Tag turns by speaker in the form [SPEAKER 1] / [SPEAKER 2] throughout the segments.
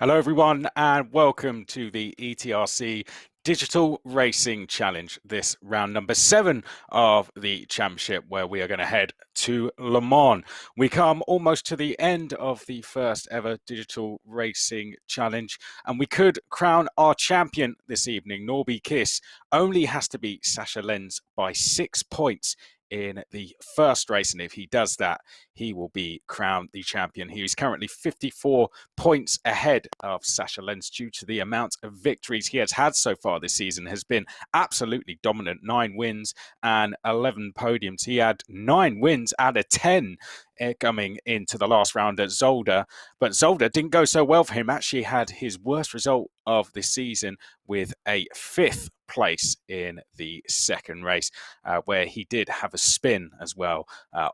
[SPEAKER 1] Hello, everyone, and welcome to the ETRC Digital Racing Challenge. This round number 7 of the championship, where we are going to head to Le Mans. We come almost to the end of the first ever Digital Racing Challenge, and we could crown our champion this evening. Norby Kiss only has to beat Sasha Lenz by 6 points in the first race, and if he does that, he will be crowned the champion. He is currently 54 points ahead of Sasha Lenz due to the amount of victories he has had so far this season. Has been absolutely dominant. 9 wins and 11 podiums. He had 9 wins out of 10 coming into the last round at Zolder, but Zolder didn't go so well for him. Actually had his worst result of the season with a 5th place in the second race, where he did have a spin as well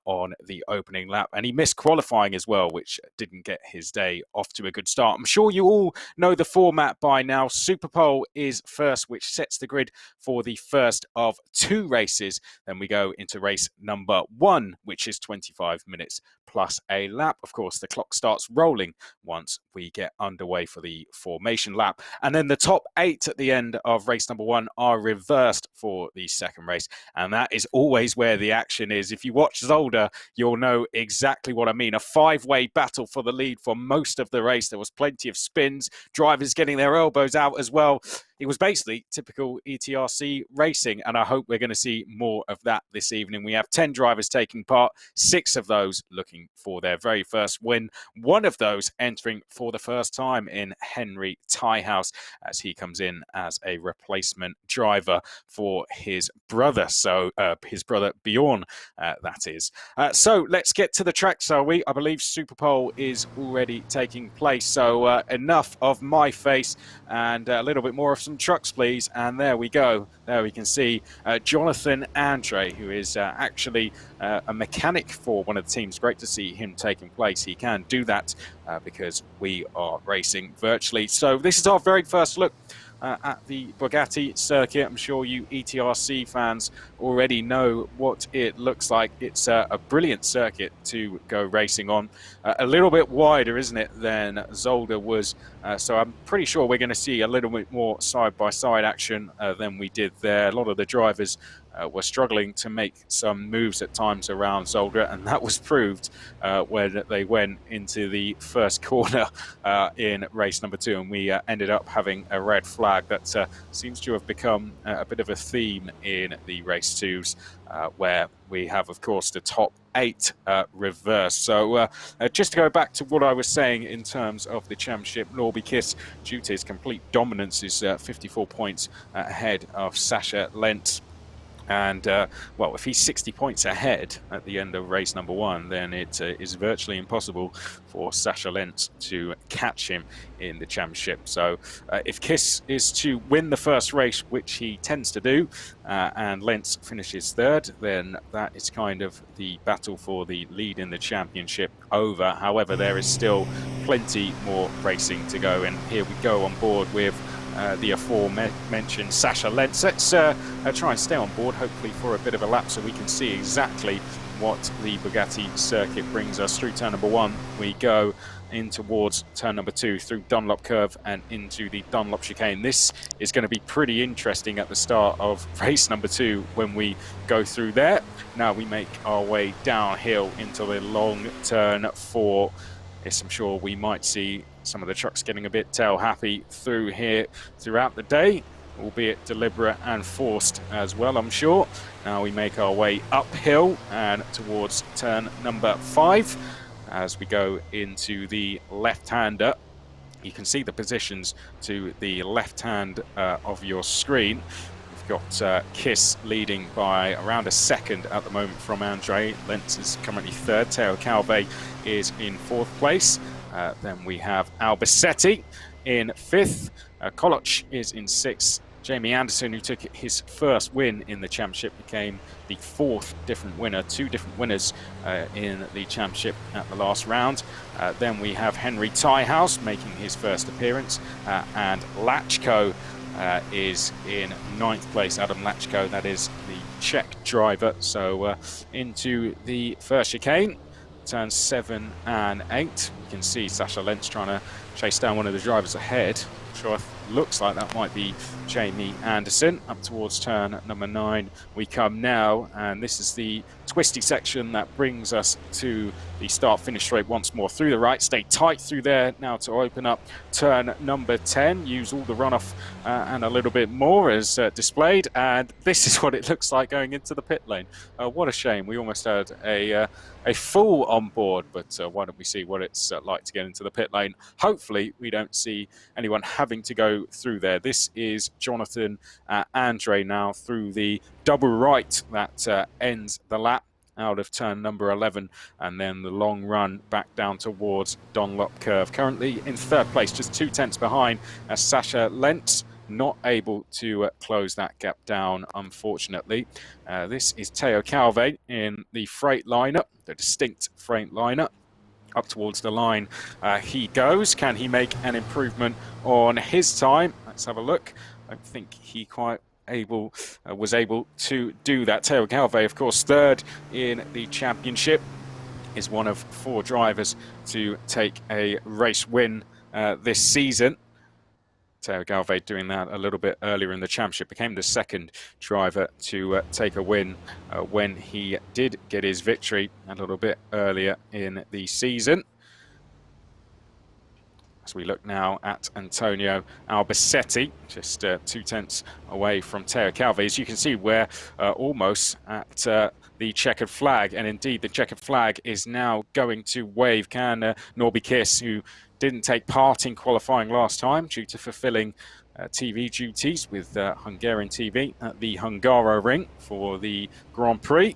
[SPEAKER 1] on the opening lap, and he missed qualifying as well, which didn't get his day off to a good start. I'm sure you all know the format by now. Superpole is first, which sets the grid for the first of 2 races. Then we go into race number 1, which is 25 minutes plus a lap. Of course, the clock starts rolling once we get underway for the formation lap. And then the top 8 at the end of race number 1 are reversed for the second race. And that is always where the action is. If you watch Zolder, you'll know exactly what I mean. A 5-way battle for the lead for most of the race. There was plenty of spins, drivers getting their elbows out as well. It was basically typical ETRC racing, and I hope we're going to see more of that this evening. We have 10 drivers taking part, 6 of those looking for their very first win. One of those entering for the first time in Henry Tiehouse, as he comes in as a replacement driver for his brother. So his brother Bjorn, that is. So let's get to the track, shall we? I believe Superpole is already taking place. So enough of my face and a little bit more of some trucks, please. And there we go. There we can see Jonathan Andre, who is actually a mechanic for one of the teams. Great to see him taking place. He can do that because we are racing virtually. So this is our very first look at the Bugatti circuit. I'm sure you ETRC fans already know what it looks like. It's a brilliant circuit to go racing on. A little bit wider, isn't it, than Zolder was. So I'm pretty sure we're going to see a little bit more side-by-side action than we did there. A lot of the drivers were struggling to make some moves at times around Zolder, and that was proved when they went into the first corner in race number 2, and we ended up having a red flag that seems to have become a bit of a theme in the race 2s, where we have, of course, the top 8 reversed. So just to go back to what I was saying in terms of the championship, Norby Kiss, due to his complete dominance, is 54 points ahead of Sasha Lenz. And, well, if he's 60 points ahead at the end of race number 1, then it is virtually impossible for Sasha Lenz to catch him in the championship. So if Kiss is to win the first race, which he tends to do, and Lenz finishes 3rd, then that is kind of the battle for the lead in the championship over. However, there is still plenty more racing to go. And here we go on board with the aforementioned Sasha Lenz. Let's try and stay on board, hopefully for a bit of a lap, so we can see exactly what the Bugatti circuit brings us. Through turn number 1, we go in towards turn number 2 through Dunlop Curve and into the Dunlop Chicane. This is going to be pretty interesting at the start of race number 2 when we go through there. Now we make our way downhill into the long turn 4. Yes, I'm sure we might see some of the trucks getting a bit tail happy through here throughout the day, albeit deliberate and forced as well, I'm sure. Now we make our way uphill and towards turn number 5 as we go into the left-hander. You can see the positions to the left hand of your screen. We've got Kiss leading by around a second at the moment from Andre. Lenz is currently 3rd. Teo Calve is in 4th place. Then we have Albacete in 5th. Koloch is in 6th. Jamie Anderson, who took his first win in the championship, became the 4th different winner, 2 different winners in the championship at the last round. Then we have Henry Tiehouse making his first appearance, and Lachko is in 9th place. Adam Lachko, that is the Czech driver. So into the first chicane. turns 7 and 8. You can see Sasha Lentz trying to chase down one of the drivers ahead. Sure, looks like that might be Jamie Anderson. Up towards turn number 9 we come now, and this is the twisty section that brings us to the start-finish straight once more. Through the right, stay tight through there now to open up turn number 10. Use all the runoff and a little bit more as displayed, and this is what it looks like going into the pit lane. What a shame. We almost had a full on board, but why don't we see what it's like to get into the pit lane. Hopefully we don't see anyone having to go through there. This is Jonathan Andre now through the double right that ends the lap out of turn number 11, and then the long run back down towards Dunlop Curve. Currently in third place, just 2 tenths behind Sasha Lentz. Not able to close that gap down, unfortunately. This is Teo Calve in the Freightliner, the distinct Freightliner. Up towards the line he goes. Can he make an improvement on his time? Let's have a look. I don't think he quite was able to do that. Teo Calve, of course, third in the championship, is one of 4 drivers to take a race win this season. Teo Calve doing that a little bit earlier in the championship, became the second driver to take a win when he did get his victory a little bit earlier in the season. As we look now at Antonio Albacete, just 2 tenths away from Teo Calve. As you can see, we're almost at the checkered flag, and indeed the checkered flag is now going to wave. Can Norby Kiss, who didn't take part in qualifying last time due to fulfilling TV duties with Hungarian TV at the Hungaroring for the Grand Prix.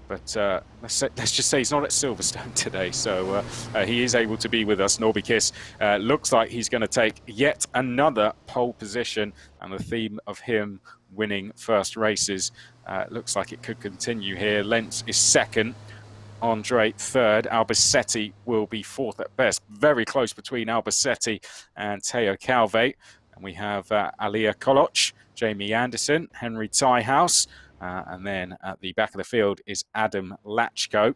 [SPEAKER 1] But let's just say he's not at Silverstone today, so he is able to be with us. Norby Kiss looks like he's going to take yet another pole position, and the theme of him winning first races looks like it could continue here. Lentz is second, Andre third, Albacete will be fourth at best. Very close between Albacete and Teo Calve. And we have Alia Koloch, Jamie Anderson, Henry Tiehouse, and then at the back of the field is Adam Lachko.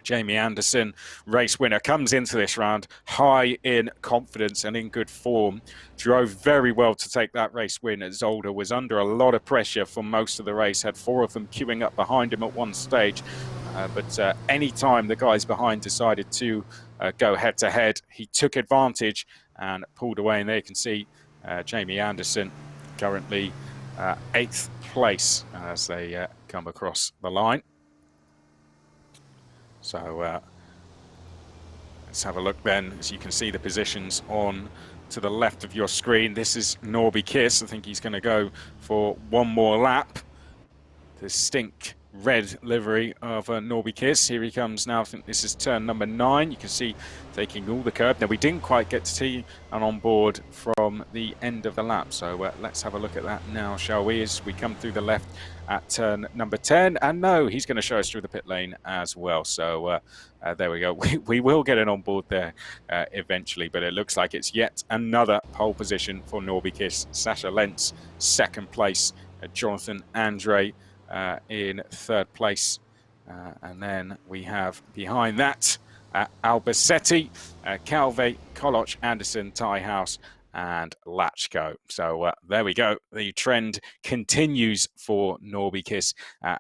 [SPEAKER 1] Jamie Anderson, race winner, comes into this round high in confidence and in good form. Drove very well to take that race win at Zolder, was under a lot of pressure for most of the race, had 4 of them queuing up behind him at one stage. But any time the guys behind decided to go head-to-head, he took advantage and pulled away. And there you can see Jamie Anderson currently 8th place as they come across the line. So let's have a look then. As you can see the positions on to the left of your screen. This is Norby Kiss. I think he's going to go for one more lap. Distinct red livery of Norby Kiss. Here he comes now. I think this is turn number 9. You can see taking all the curb. Now, we didn't quite get to see an on board from the end of the lap. So let's have a look at that now, shall we, as we come through the left at turn number 10. And no, he's going to show us through the pit lane as well. So there we go. We will get an on board there eventually, but it looks like it's yet another pole position for Norby Kiss. Sasha Lentz, second place. Jonathan Andre in third place, and then we have behind that Albacete, Calve, Koloch, Anderson, Tiehouse, and Lachko. So there we go. The trend continues for Norby Kiss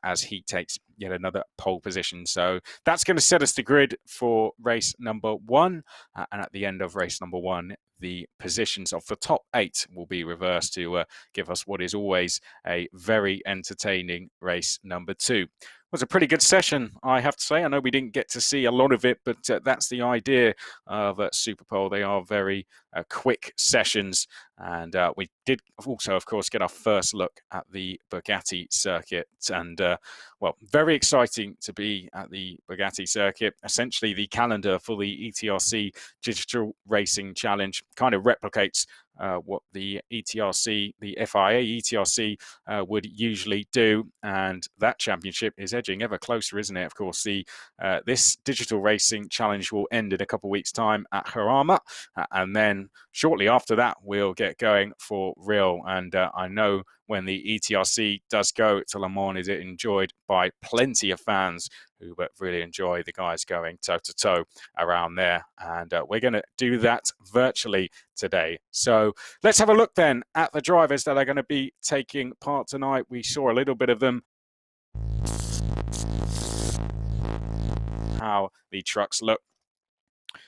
[SPEAKER 1] as he takes yet another pole position. So that's going to set us the grid for race number 1, and at the end of race number 1, the positions of the top 8 will be reversed to give us what is always a very entertaining race number 2. It was a pretty good session, I have to say. I know we didn't get to see a lot of it, but that's the idea of Superpole. They are very quick sessions, and we did also, of course, get our first look at the Bugatti circuit, and well, very exciting to be at the Bugatti circuit. Essentially, the calendar for the ETRC Digital Racing Challenge kind of replicates what the ETRC, the FIA ETRC would usually do, and that championship is edging ever closer, isn't it? Of course, this Digital Racing Challenge will end in a couple of weeks' time at Jarama, and then then shortly after that, we'll get going for real. And I know when the ETRC does go to Le Mans, is it enjoyed by plenty of fans who really enjoy the guys going toe-to-toe around there. And we're going to do that virtually today. So let's have a look then at the drivers that are going to be taking part tonight. We saw a little bit of them, how the trucks look.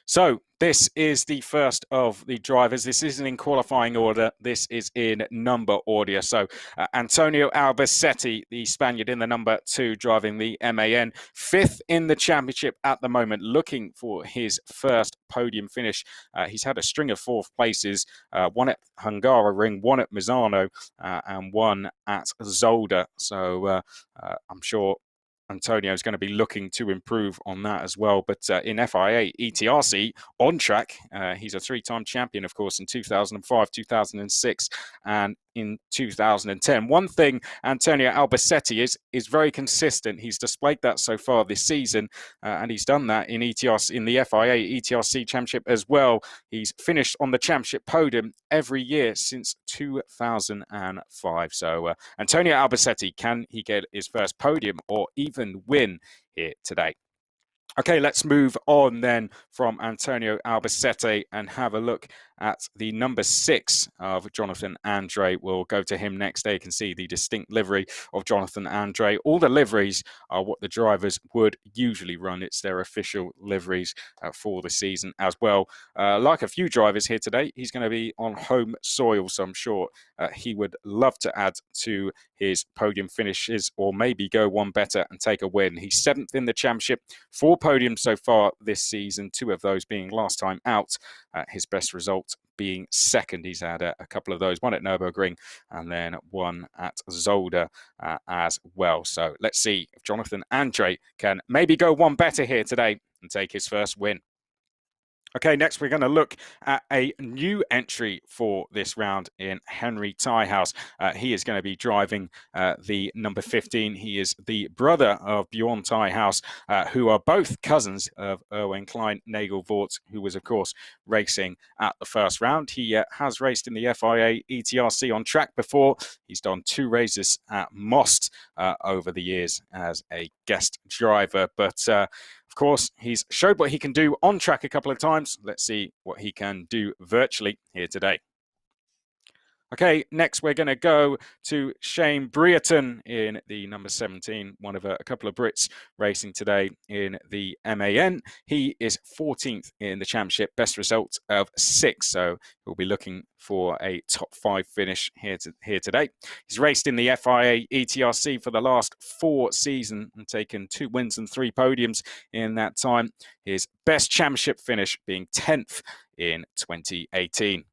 [SPEAKER 1] So this is the first of the drivers. This isn't in qualifying order. This is in number order. So Antonio Albacete, the Spaniard in the number 2, driving the MAN, 5th in the championship at the moment, looking for his first podium finish. He's had a string of 4th places, 1 at Hungaroring, 1 at Misano, and 1 at Zolder. So I'm sure Antonio is going to be looking to improve on that as well. But in FIA ETRC on track, he's a 3-time champion, of course, in 2005, 2006, and in 2010. One thing Antonio Albacete is very consistent. He's displayed that so far this season, and he's done that in ETRC, in the FIA ETRC Championship as well. He's finished on the championship podium every year since 2005. So Antonio Albacete, can he get his first podium or even win here today? Okay, let's move on then from Antonio Albacete and have a look at the number 6 of Jonathan Andre. We'll go to him next. There you can see the distinct livery of Jonathan Andre. All the liveries are what the drivers would usually run. It's their official liveries for the season as well. Like a few drivers here today, he's going to be on home soil, so I'm sure he would love to add to his podium finishes or maybe go one better and take a win. He's 7th in the championship, 4 podiums so far this season, 2 of those being last time out. His best result being 2nd. He's had a couple of those, 1 at Nürburgring and then 1 at Zolder as well. So let's see if Jonathan Andre can maybe go one better here today and take his first win. Okay, next we're going to look at a new entry for this round in Henry Tiehaus. He is going to be driving the number 15. He is the brother of Bjorn Tiehaus, who are both cousins of Erwin Klein Nagelvort, who was, of course, racing at the first round. He has raced in the FIA ETRC on track before. He's done 2 races at Most over the years as a guest driver, but of course, he's showed what he can do on track a couple of times. Let's see what he can do virtually here today. Okay, next we're going to go to Shane Brereton in the number 17, one of a couple of Brits racing today in the MAN. He is 14th in the championship, best result of 6, so we'll be looking for a top 5 finish here today. He's raced in the FIA ETRC for the last 4 seasons and taken 2 wins and 3 podiums in that time. His best championship finish being 10th in 2018.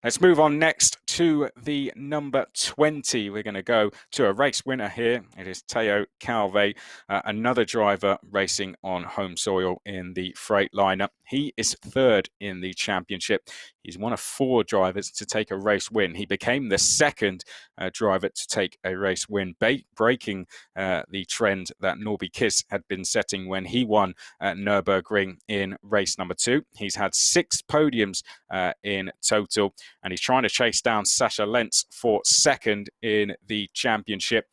[SPEAKER 1] Let's move on next to the number 20. We're going to go to a race winner here. It is Teo Calve, another driver racing on home soil in the Freightliner. He is 3rd in the championship. He's one of 4 drivers to take a race win. He became the 2nd driver to take a race win, breaking the trend that Norby Kiss had been setting when he won at Nürburgring in race number 2. He's had 6 podiums in total, and he's trying to chase down Sasha Lentz for 2nd in the championship.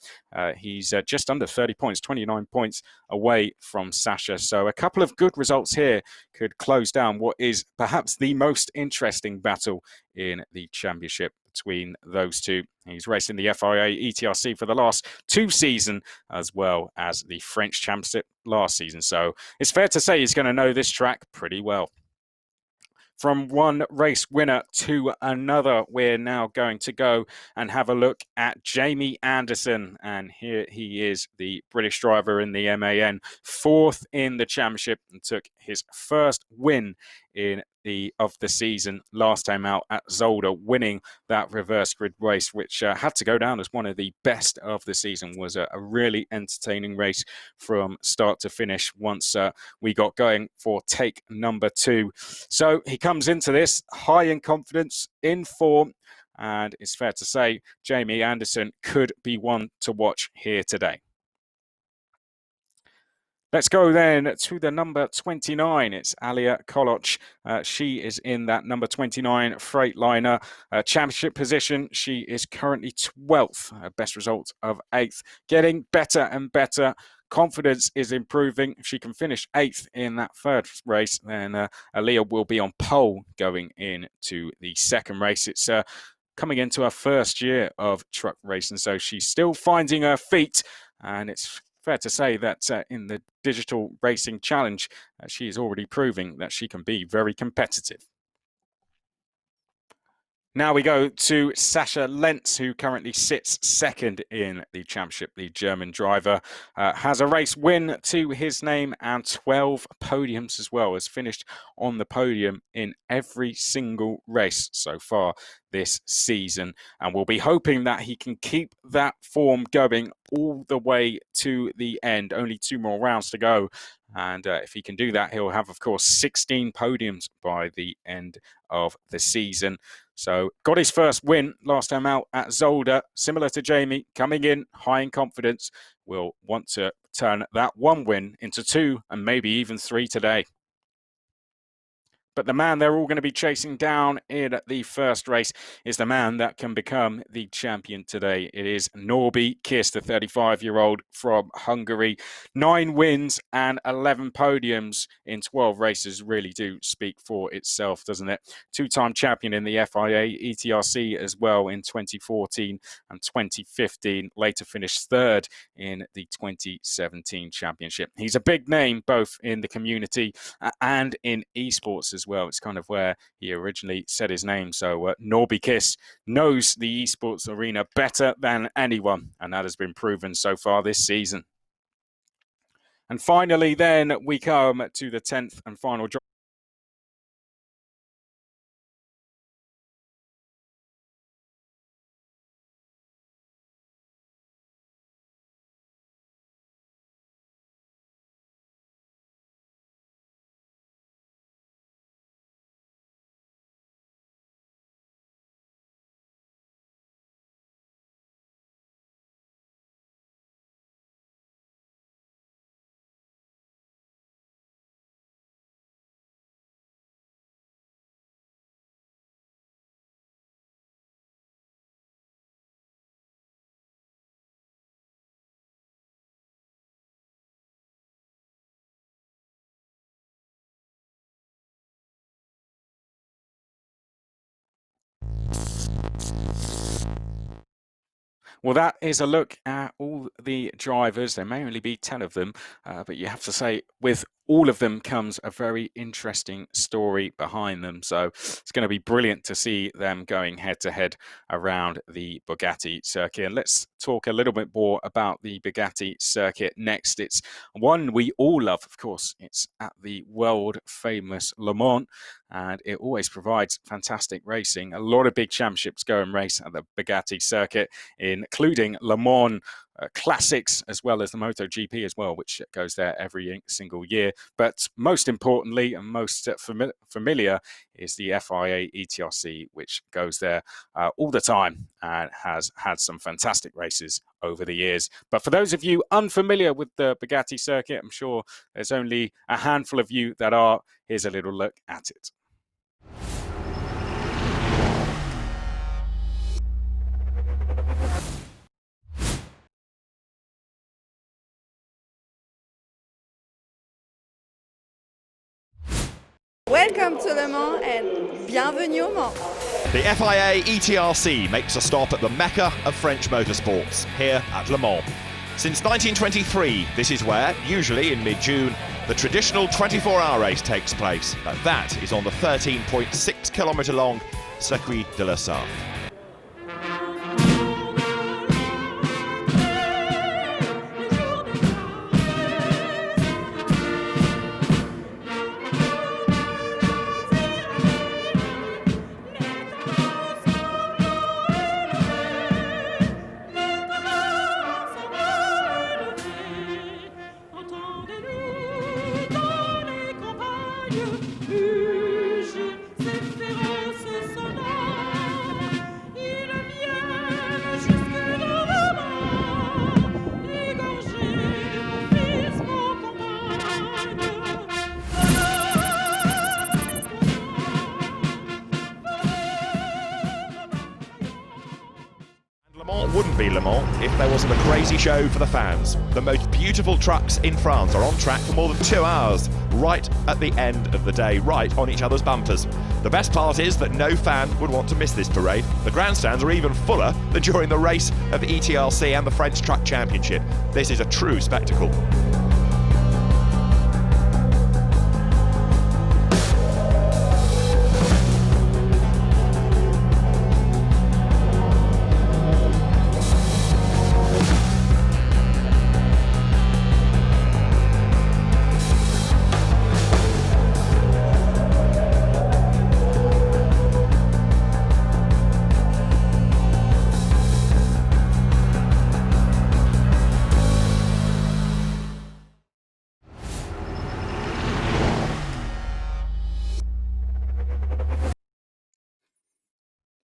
[SPEAKER 1] He's just under 30 points, 29 points away from Sasha. So a couple of good results here could close down what is perhaps the most interesting battle in the championship between those two. He's racing the FIA ETRC for the last 2 seasons, as well as the French Championship last season. So it's fair to say he's going to know this track pretty well. From one race winner to another, we're now going to go and have a look at Jamie Anderson. And here he is, the British driver in the MAN, 4th in the championship, and took his first win of the season last time out at Zolder, winning that reverse grid race, which had to go down as one of the best of the season. Was a really entertaining race from start to finish once we got going for take number 2. So he comes into this high in confidence, in form, and it's fair to say Jamie Anderson could be one to watch here today. Let's go then to the number 29. It's Alia Koloc. She is in that number 29 Freightliner championship position. She is currently 12th, best result of 8th. Getting better and better. Confidence is improving. If she can finish 8th in that third race, then Alia will be on pole going into the second race. It's coming into her first year of truck racing, so she's still finding her feet, and it's fair to say that in the Digital Racing Challenge, she is already proving that she can be very competitive. Now we go to Sascha Lentz, who currently sits second in the championship. The German driver has a race win to his name and 12 podiums as well. Has finished on the podium in every single race so far this season, and we'll be hoping that he can keep that form going all the way to the end. Only 2 more rounds to go, and if he can do that, he'll have, of course, 16 podiums by the end of the season. So got his first win last time out at Zolder. Similar to Jamie, coming in high in confidence, will want to turn that 1 win into 2 and maybe even 3 today. But the man they're all going to be chasing down in the first race is the man that can become the champion today. It is Norby Kiss, the 35-year-old from Hungary. 9 wins and 11 podiums in 12 races really do speak for itself, doesn't it? 2-time champion in the FIA ETRC as well in 2014 and 2015. Later finished 3rd in the 2017 championship. He's a big name both in the community and in esports as well. It's kind of where he originally said his name. So Norby Kiss knows the esports arena better than anyone, and that has been proven so far this season. And finally, then we come to the 10th and final drive. Well, that is a look at all the drivers. There may only be 10 of them, but you have to say, with all of them comes a very interesting story behind them. So it's going to be brilliant to see them going head-to-head around the Bugatti circuit. And let's talk a little bit more about the Bugatti circuit next. It's one we all love, of course. It's at the world-famous Le Mans, and it always provides fantastic racing. A lot of big championships go and race at the Bugatti circuit, including Le Mans Classics, as well as the MotoGP as well, which goes there every single year. But most importantly and most familiar is the FIA ETRC, which goes there all the time and has had some fantastic races over the years. But for those of you unfamiliar with the Bugatti circuit, I'm sure there's only a handful of you that are. Here's a little look at it.
[SPEAKER 2] Welcome to Le Mans and bienvenue au Mans.
[SPEAKER 3] The FIA ETRC makes a stop at the Mecca of French motorsports, here at Le Mans. Since 1923, this is where, usually in mid-June, the traditional 24-hour race takes place, but that is on the 13.6-kilometre long Circuit de la Sarthe. wouldn't be Le Mans if there wasn't a crazy show for the fans. The most beautiful trucks in France are on track for more than 2 hours, right at the end of the day, right on each other's bumpers. The best part is that no fan would want to miss this parade. The grandstands are even fuller than during the race of the ETRC and the French Truck Championship. This is a true spectacle.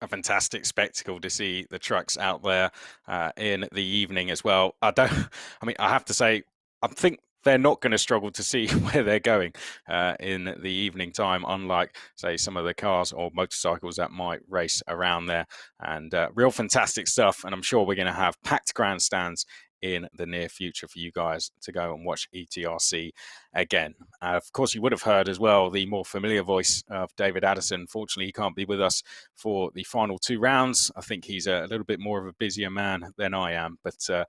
[SPEAKER 1] A fantastic spectacle to see the trucks out there in the evening as well. I mean, I have to say, I think they're not going to struggle to see where they're going in the evening time, unlike, say, some of the cars or motorcycles that might race around there. And real fantastic stuff. And I'm sure we're going to have packed grandstands in the near future for you guys to go and watch ETRC again. Of course, you would have heard as well the more familiar voice of David Addison. Fortunately, he can't be with us for the final 2 rounds. I think he's a little bit more of a busier man than I am, but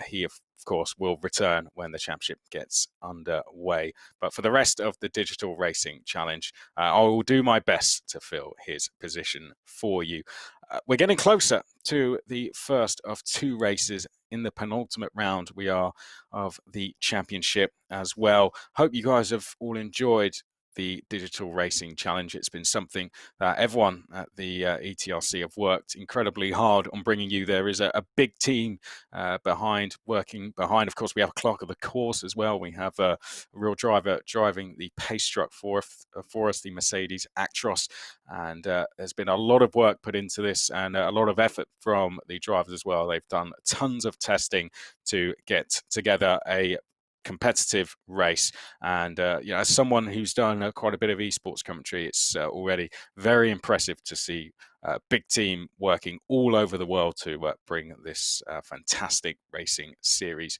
[SPEAKER 1] he, of course, will return when the championship gets underway. But for the rest of the Digital Racing Challenge, I will do my best to fill his position for you. We're getting closer to the first of 2 races in the penultimate round we are of the championship as well. Hope you guys have all enjoyed the Digital Racing Challenge. It's been something that everyone at the ETRC have worked incredibly hard on bringing you. There is a big team working behind. Of course, we have a clerk of the course as well. We have a real driver driving the pace truck for us, the Mercedes Actros. And there's been a lot of work put into this and a lot of effort from the drivers as well. They've done tons of testing to get together a competitive race, and as someone who's done quite a bit of esports commentary, it's already very impressive to see a big team working all over the world to bring this fantastic racing series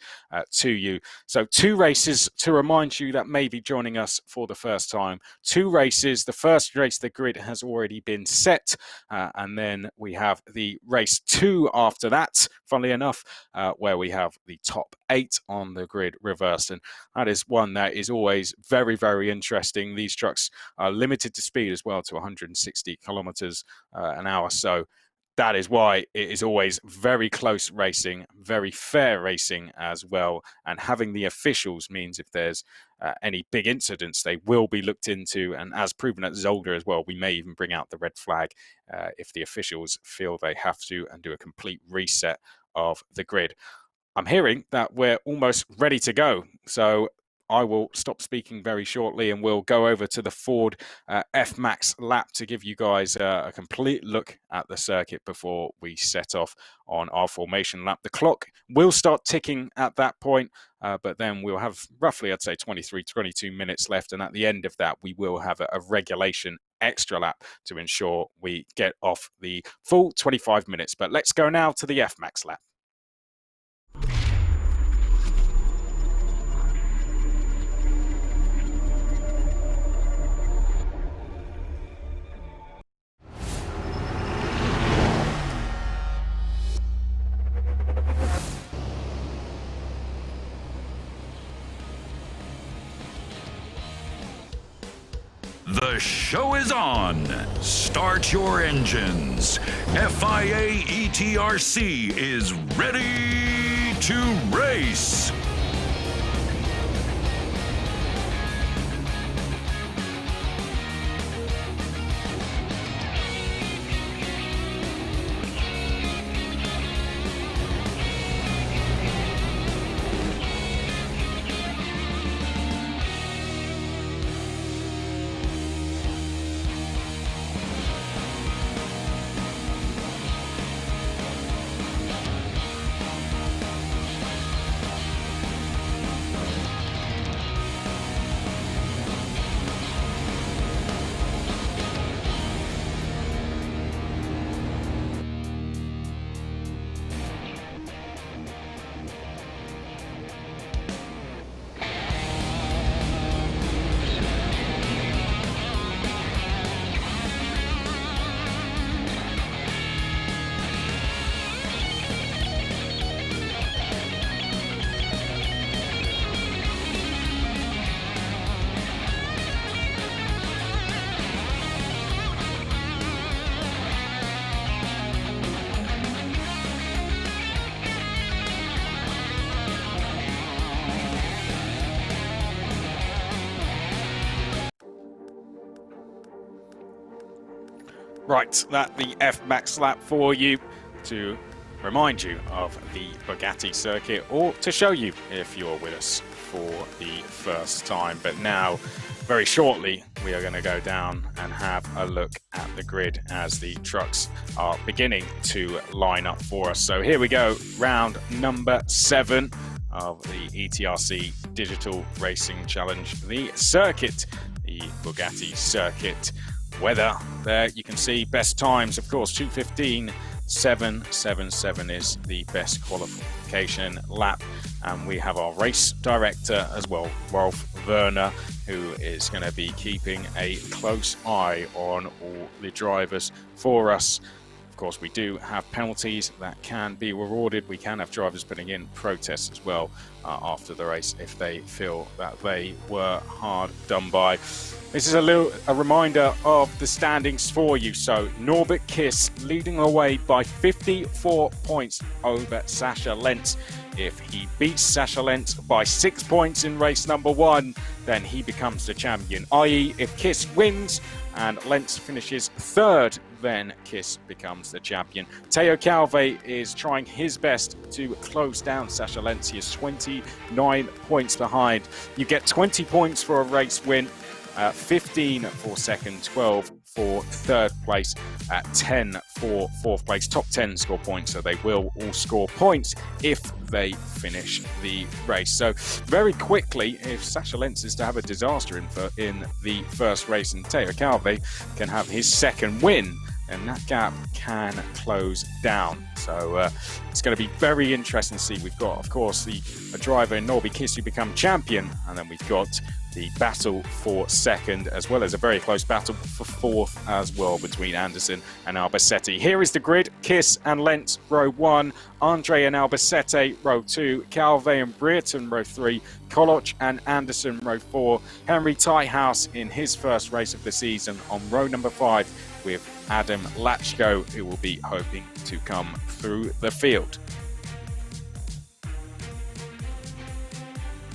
[SPEAKER 1] to you. So 2 races to remind you that may be joining us for the first time. 2 races. The first race, the grid has already been set, and then we have the race 2 after that, funnily enough, where we have the top 8 on the grid reversed, and that is one that is always very, very interesting. These trucks are limited to speed as well, to 160 kilometers an hour. So that is why it is always very close racing, very fair racing as well. And having the officials means if there's any big incidents, they will be looked into. And as proven at Zolder as well, we may even bring out the red flag if the officials feel they have to, and do a complete reset of the grid. I'm hearing that we're almost ready to go. So I will stop speaking very shortly and we'll go over to the Ford F-Max lap to give you guys a complete look at the circuit before we set off on our formation lap. The clock will start ticking at that point, but then we'll have roughly, I'd say, 22 minutes left. And at the end of that, we will have a regulation extra lap to ensure we get off the full 25 minutes. But let's go now to the F-Max lap.
[SPEAKER 4] The show is on. Start your engines. FIA ETRC is ready to race.
[SPEAKER 1] Right, that the F-Max lap for you to remind you of the Bugatti circuit, or to show you if you're with us for the first time. But now, very shortly, we are going to go down and have a look at the grid as the trucks are beginning to line up for us. So here we go, round number 7 of the ETRC Digital Racing Challenge, the circuit, the Bugatti circuit. Weather there, you can see best times, of course, 2:15.777 is the best qualification lap. And we have our race director as well, Rolf Werner, who is going to be keeping a close eye on all the drivers for us. Of course, we do have penalties that can be rewarded. We can have drivers putting in protests as well after the race if they feel that they were hard done by. This is a reminder of the standings for you. So Norbert Kiss leading the way by 54 points over Sascha Lentz. If he beats Sascha Lentz by 6 points in race number 1, then he becomes the champion. I.e., if Kiss wins and Lentz finishes 3rd, then Kiss becomes the champion. Teo Calve is trying his best to close down Sascha Lentz. He is 29 points behind. You get 20 points for a race win, 15 for 2nd, 12 for 3rd place, 10 for 4th place. Top 10 score points, so they will all score points if they finish the race. So very quickly, if Sascha Lentz is to have a disaster in the first race and Teo Calve can have his 2nd win, and that gap can close down. So it's going to be very interesting to see. We've got, of course, the driver in Norby Kiss who become champion, and then we've got the battle for 2nd, as well as a very close battle for 4th as well between Anderson and Albacete. Here is the grid: Kiss and Lentz, row 1, Andre and Albacete, row 2, Calve and Brereton, row 3, Koloch and Anderson, row 4, Henry Tiehouse in his first race of the season on row number 5, with Adam Lachko, who will be hoping to come through the field.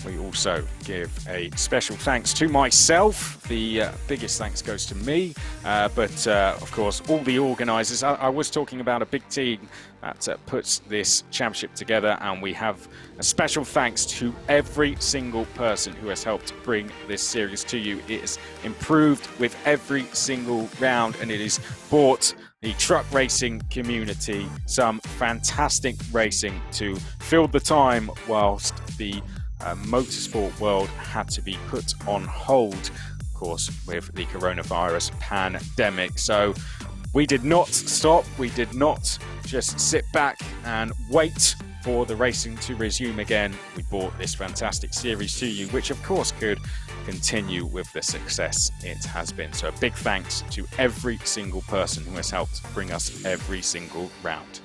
[SPEAKER 1] We also give a special thanks to myself. The biggest thanks goes to me, but of course all the organisers. I was talking about a big team that puts this championship together, and we have a special thanks to every single person who has helped bring this series to you. It is improved with every single round, and it has brought the truck racing community some fantastic racing to fill the time whilst the motorsport world had to be put on hold, of course, with the coronavirus pandemic. So we did not stop. We did not just sit back and wait for the racing to resume again. We brought this fantastic series to you, which of course could continue with the success it has been. So a big thanks to every single person who has helped bring us every single round.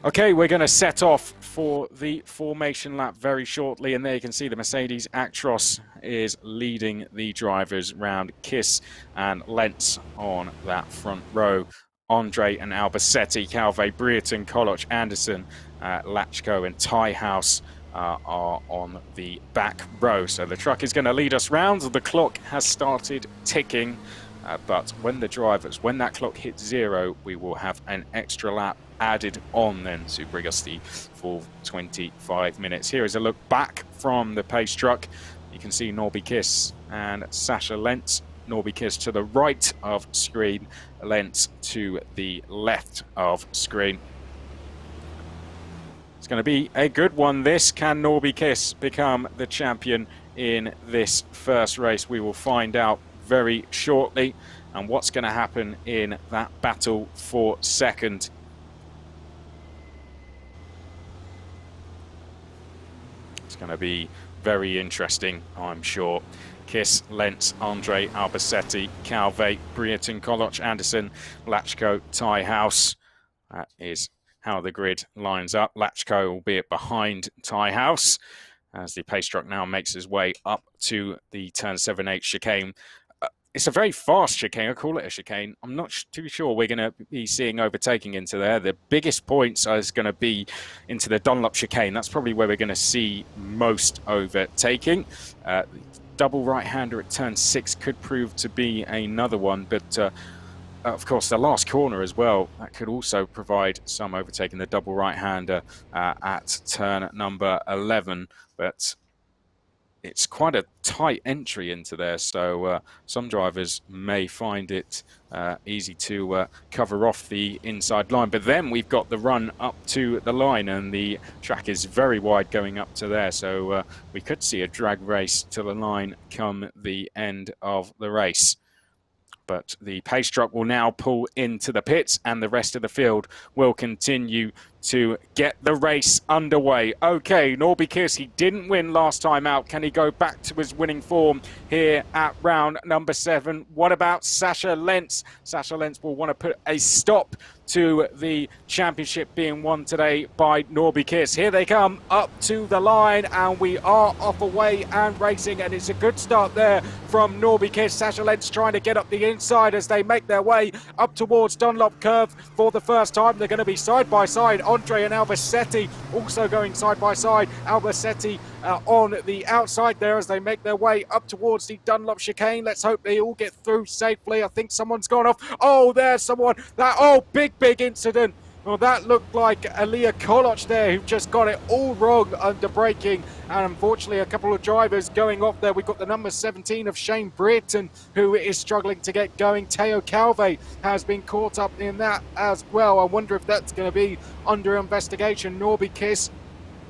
[SPEAKER 1] Okay, we're going to set off for the formation lap very shortly, and there you can see the Mercedes Actros is leading the drivers round Kiss and Lentz on that front row. Andre and Albacete, Calve, Brereton, Koloch, Anderson, Lachko and Tiehouse are on the back row. So the truck is going to lead us round. The clock has started ticking, but when that clock hits 0, we will have an extra lap added on then to bring us the full 25 minutes. Here is a look back from the pace truck. You can see Norby Kiss and Sascha Lentz. Norby Kiss to the right of screen, Lentz to the left of screen. It's going to be a good one, this. Can Norby Kiss become the champion in this first race? We will find out very shortly, and what's going to happen in that battle for 2nd. It's going to be very interesting, I'm sure. Kiss, Lentz, Andre, Albacete, Calve, Brereton, Koloch, Anderson, Lachko, Tiehouse. That is how the grid lines up. Lachko, albeit behind Tiehouse, as the pace truck now makes his way up to the turn 7-8 chicane. It's a very fast chicane. I call it a chicane. I'm not too sure we're going to be seeing overtaking into there. The biggest points is going to be into the Dunlop chicane. That's probably where we're going to see most overtaking. Double right-hander at turn 6 could prove to be another one, but of course, the last corner as well, that could also provide some overtaking, the double right-hander at turn number 11. But it's quite a tight entry into there, so some drivers may find it easy to cover off the inside line. But then we've got the run up to the line, and the track is very wide going up to there, so we could see a drag race to the line come the end of the race. But the pace truck will now pull into the pits, and the rest of the field will continue to get the race underway. Okay, Norby Kiss, he didn't win last time out. Can he go back to his winning form here at round number 7? What about Sasha Lentz? Sasha Lentz will want to put a stop to the championship being won today by Norby Kiss. Here they come up to the line, and we are off away and racing, and it's a good start there from Norby Kiss. Sasha Lentz trying to get up the inside as they make their way up towards Dunlop Curve for the first time. They're going to be side by side. Andre and Albacete also going side by side. Albacete on the outside there as they make their way up towards the Dunlop chicane. Let's hope they all get through safely. I think someone's gone off. Oh, there's someone. Big incident. Well, that looked like Aliyah Koloch there, who just got it all wrong under braking. And unfortunately, a couple of drivers going off there. We've got the number 17 of Shane Britton, who is struggling to get going. Teo Calve has been caught up in that as well. I wonder if that's going to be under investigation. Norby Kiss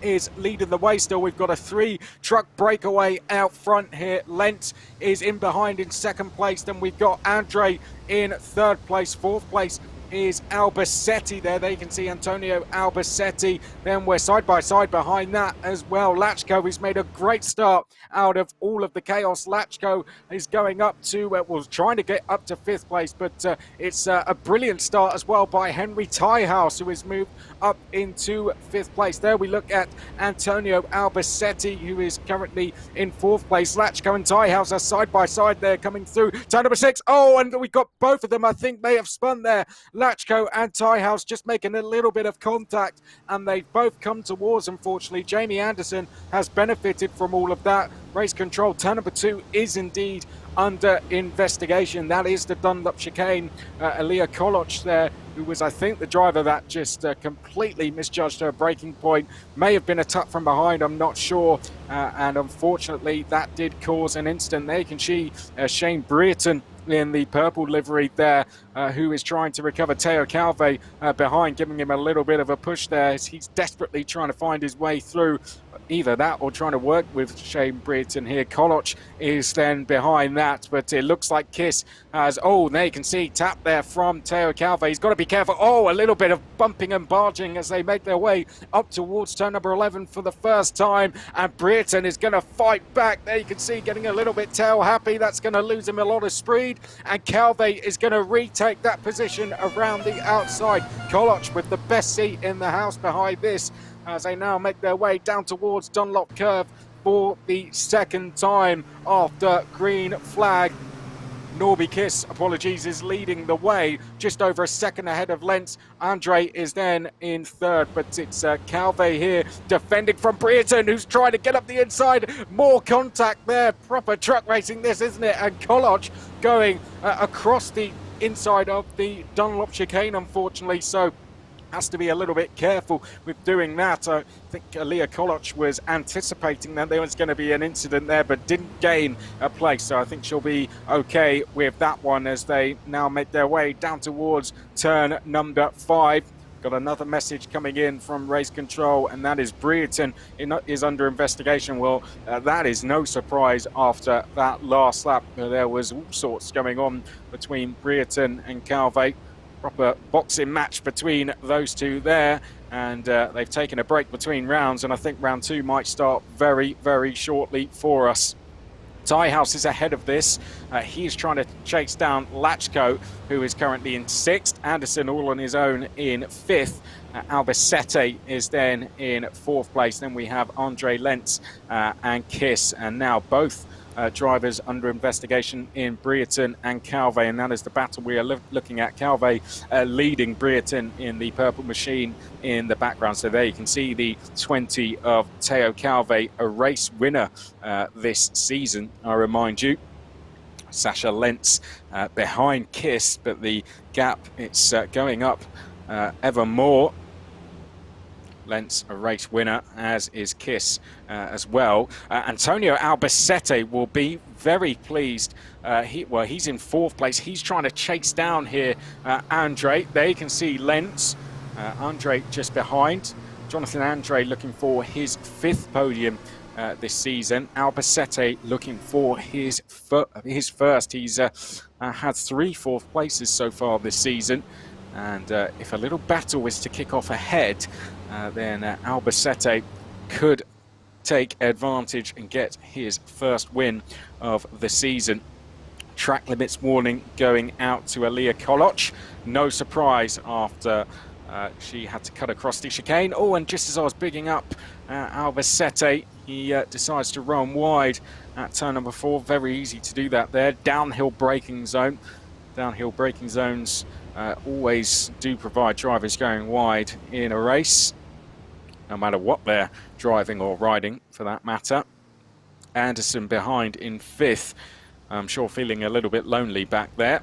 [SPEAKER 1] is leading the way still. We've got a 3-truck breakaway out front here. Lentz is in behind in second place. Then we've got Andre in third place. Fourth place is Albacete there. There you can see Antonio Albacete. Then we're side by side behind that as well. Lachko has made a great start out of all of the chaos. Lachko is going up to, was trying to get up to 5th place, but it's a brilliant start as well by Henry Tiehouse, who has moved up into 5th place. There we look at Antonio Albacete, who is currently in 4th place. Lachko and Tiehouse are side by side there coming through. Turn number 6. Oh, and we got both of them, I think, may have spun there. Lachko and Tiehouse just making a little bit of contact, and they've both come towards, unfortunately. Jamie Anderson has benefited from all of that. Race control, turn number 2 is indeed under investigation. That is the Dunlop chicane. Aliyah Koloch there, who was, I think, the driver that just completely misjudged her braking point. May have been a tap from behind, I'm not sure. And unfortunately, that did cause an incident. There you can see Shane Brereton in the purple livery there, who is trying to recover Teo Calve behind, giving him a little bit of a push there as he's desperately trying to find his way through. Either that or trying to work with Shane Brereton here. Koloch is then behind that, but it looks like Kiss has, oh, there you can see tap there from Teo Calve. He's got to be careful. Oh, a little bit of bumping and barging as they make their way up towards turn number 11 for the first time, and Brereton is going to fight back. There you can see getting a little bit tail happy. That's going to lose him a lot of speed, and Calve is going to retake that position around the outside. Koloch with the best seat in the house behind this, as they now make their way down towards Dunlop Curve for the second time after green flag. Norby Kiss, apologies, is leading the way, just over a second ahead of Lentz. Andre is then in third, but it's Calve here defending from Brereton, who's trying to get up the inside. More contact there, proper truck racing this, isn't it? And Koloch going across the inside of the Dunlop chicane, unfortunately, so has to be a little bit careful with doing that. I think Aliyah Koloch was anticipating that there was going to be an incident there, but didn't gain a place, so I think she'll be okay with that one as they now make their way down towards turn number 5. Got another message coming in from race control, and that is Brereton is under investigation. Well, that is no surprise after that last lap. There was all sorts going on between Brereton and Calve. Proper boxing match between those two there, and they've taken a break between rounds, and I think round 2 might start very, very shortly for us. Tiehouse is ahead of this. He is trying to chase down Lachko, who is currently in 6th. Anderson all on his own in 5th. Albacete is then in 4th place. Then we have Andre Lentz and Kiss, and now both drivers under investigation in Brereton and Calve, and that is the battle we are looking at. Calve leading Brereton in the purple machine in the background. So there you can see the 20 of Teo Calve, a race winner this season, I remind you. Sasha Lentz behind Kiss, but the gap, it's going up ever more. Lentz a race winner, as is Kiss as well. Antonio Albacete will be very pleased. He's in 4th place. He's trying to chase down here Andre. There you can see Lentz. Andre just behind. Jonathan Andre looking for his 5th podium this season. Albacete looking for his first. He's had 3 4th places so far this season. And if a little battle is to kick off ahead, then Albacete could take advantage and get his first win of the season. Track limits warning going out to Aliyah Koloch. No surprise after she had to cut across the chicane. Oh, and just as I was bigging up Albacete, he decides to run wide at turn number 4. Very easy to do that there. Downhill braking zone. Downhill braking zones always do provide drivers going wide in a race, no matter what they're driving or riding for that matter. Anderson behind in 5th. I'm sure feeling a little bit lonely back there.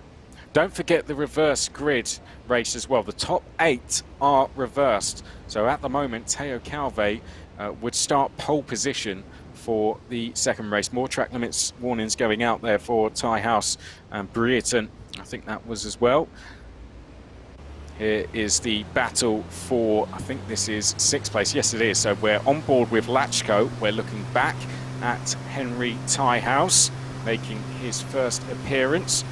[SPEAKER 1] Don't forget the reverse grid race as well. The top 8 are reversed. So at the moment, Teo Calve would start pole position for the second race. More track limits warnings going out there for Ty House and Brereton. I think that was as well. Here is the battle for, I think this is 6th place. Yes, it is. So we're on board with Lachko. We're looking back at Henry Ty House, making his first appearance.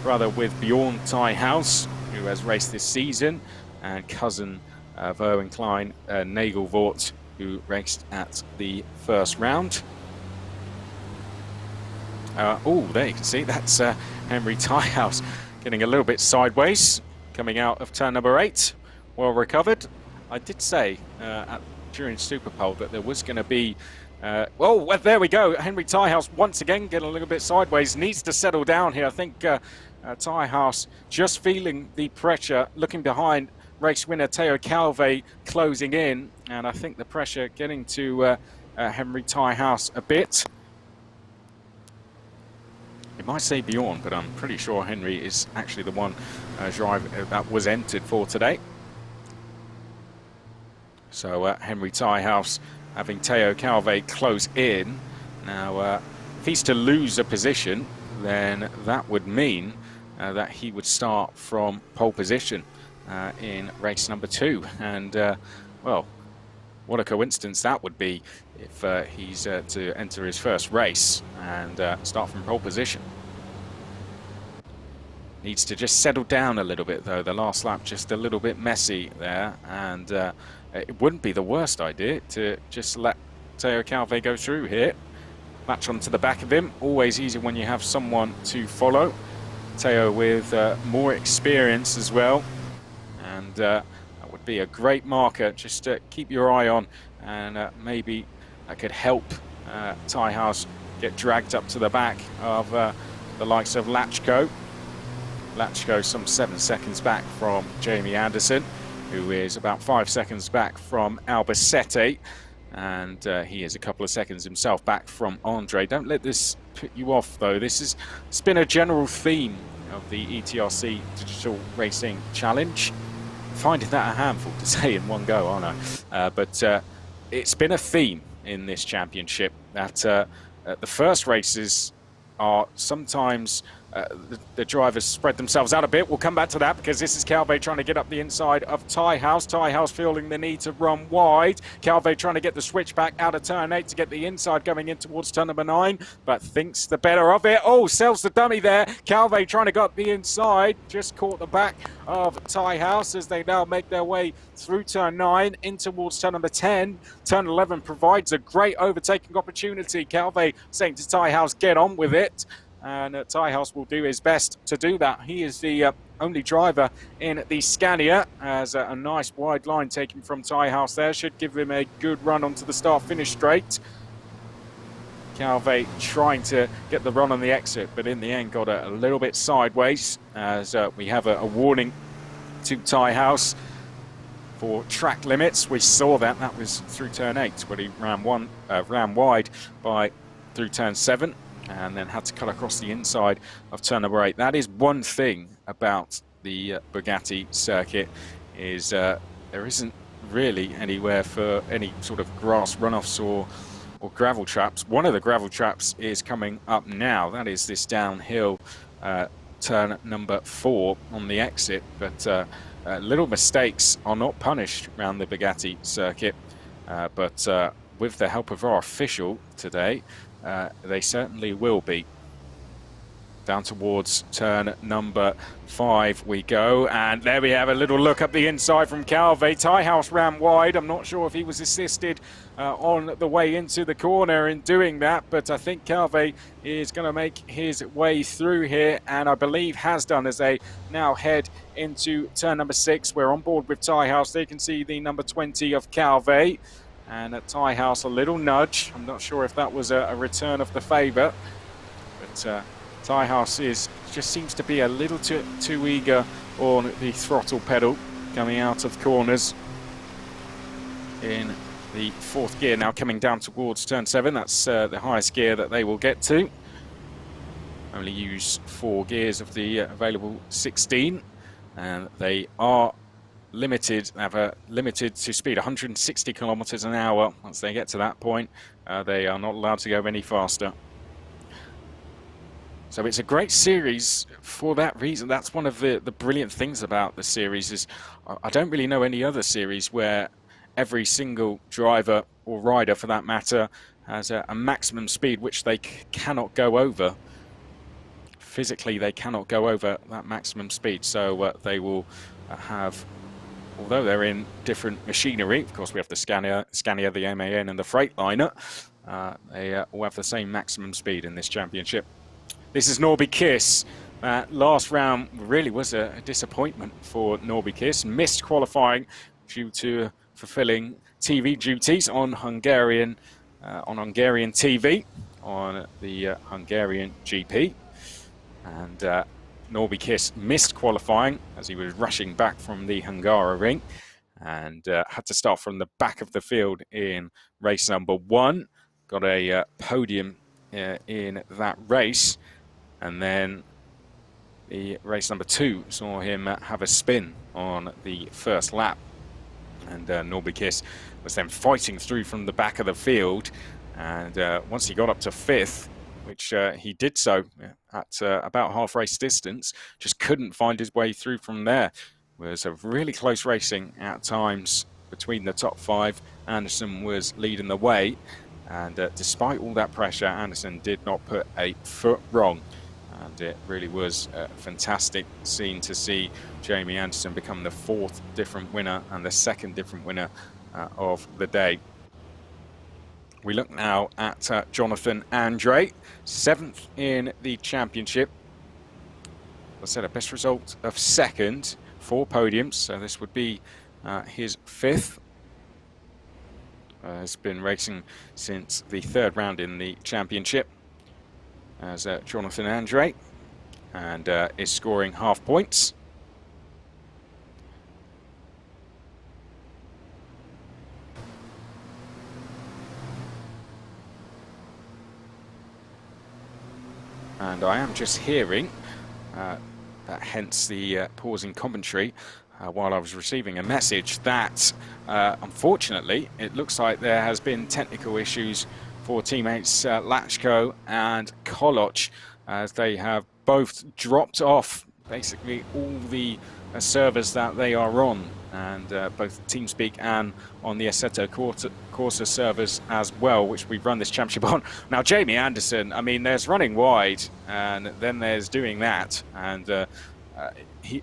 [SPEAKER 1] Brother with Bjorn Ty House, who has raced this season, and cousin of Erwin Klein, Nagelvort, who raced at the first round. Oh, there you can see that's Henry Ty House getting a little bit sideways, coming out of turn number 8. Well recovered. I did say during Super Pole that there was going to be well, there we go. Henry Ty House once again getting a little bit sideways. Needs to settle down here. I think Ty House just feeling the pressure, looking behind race winner Teo Calve closing in, and I think the pressure getting to Henry Ty House a bit. It might say Bjorn, but I'm pretty sure Henry is actually the one driver that was entered for today. So Henry Ty House having Teo Calve close in. Now, if he's to lose a position, then that would mean that he would start from pole position in race number 2. And, well, what a coincidence that would be if he's to enter his first race and start from pole position. Needs to just settle down a little bit, though. The last lap just a little bit messy there, and it wouldn't be the worst idea to just let Teo Calve go through here. Latch onto the back of him. Always easy when you have someone to follow. Teo with more experience as well, and that would be a great marker just to keep your eye on, and maybe that could help Ty House get dragged up to the back of the likes of Lachko. Lachko some 7 seconds back from Jamie Anderson, who is about 5 seconds back from Albacete, and he is a couple of seconds himself back from Andre. Don't let this put you off, though. It's been a general theme of the ETRC Digital Racing Challenge. Finding that a handful to say in one go, aren't I? But it's been a theme in this championship that the first races are sometimes the drivers spread themselves out a bit. We'll come back to that because this is Calve trying to get up the inside of Ty House. Ty House feeling the need to run wide. Calve trying to get the switch back out of turn 8 to get the inside going in towards turn number 9, but thinks the better of it. Oh, sells the dummy there. Calve trying to get the inside, just caught the back of Ty House as they now make their way through turn 9 in towards turn number 10. Turn 11 provides a great overtaking opportunity. Calve saying to Ty House, get on with it. And Ty House will do his best to do that. He is the only driver in the Scania, as a nice wide line taken from Ty House there. Should give him a good run onto the start-finish straight. Calve trying to get the run on the exit, but in the end got a little bit sideways, as we have a warning to Ty House for track limits. We saw that. That was through turn 8, where he ran wide by through turn 7. and then had to cut across the inside of turn number 8. That is one thing about the Bugatti circuit, is there isn't really anywhere for any sort of grass runoffs or gravel traps. One of the gravel traps is coming up now. That is this downhill turn number 4 on the exit, but little mistakes are not punished around the Bugatti circuit, but with the help of our official today, they certainly will be. Down towards turn number 5 we go, and there we have a little look up the inside from Calvé. Tiehouse ran wide. I'm not sure if he was assisted on the way into the corner in doing that, but I think Calvé is going to make his way through here, and I believe has done, as they now head into turn number 6. We're on board with Tiehouse. They can see the number 20 of Calvé, and at Tiehouse a little nudge. I'm not sure if that was a return of the favour, but Tiehouse just seems to be a little too eager on the throttle pedal coming out of corners in the 4th gear. Now coming down towards turn 7, that's the highest gear that they will get to. Only use 4 gears of the available 16, and they are limited. They have limited to speed 160 kilometers an hour. Once they get to that point, they are not allowed to go any faster. So it's a great series for that reason. That's one of the brilliant things about the series, is I don't really know any other series where every single driver or rider, for that matter, has a maximum speed which they cannot go over. Physically, they cannot go over that maximum speed. So they will have, although they're in different machinery, of course we have the Scania, the MAN and the Freightliner, they all have the same maximum speed in this championship. This is Norby Kiss. Last round really was a disappointment for Norby Kiss. Missed qualifying due to fulfilling TV duties on Hungarian TV on the Hungarian GP. And Norby Kiss missed qualifying as he was rushing back from the Hungaroring, and had to start from the back of the field in race number 1. Got a podium in that race. And then the race number 2 saw him have a spin on the first lap. And Norby Kiss was then fighting through from the back of the field. And once he got up to 5th, which he did so at about half race distance, just couldn't find his way through from there. It was a really close racing at times between the top 5. Anderson was leading the way. And despite all that pressure, Anderson did not put a foot wrong. And it really was a fantastic scene to see Jamie Anderson become the 4th different winner and the 2nd different winner of the day. We look now at Jonathan Andre, 7th in the championship. As I said, a best result of 2nd, 4 podiums, so this would be his 5th. Has been racing since the 3rd round in the championship as Jonathan Andre, and is scoring half points. And I am just hearing, hence the pausing commentary, while I was receiving a message that unfortunately it looks like there has been technical issues for teammates Lachko and Koloch, as they have both dropped off basically all the servers that they are on, and both TeamSpeak and on the Assetto Corsa servers as well, which we've run this championship on. Now Jamie Anderson, I mean, there's running wide and then there's doing that, and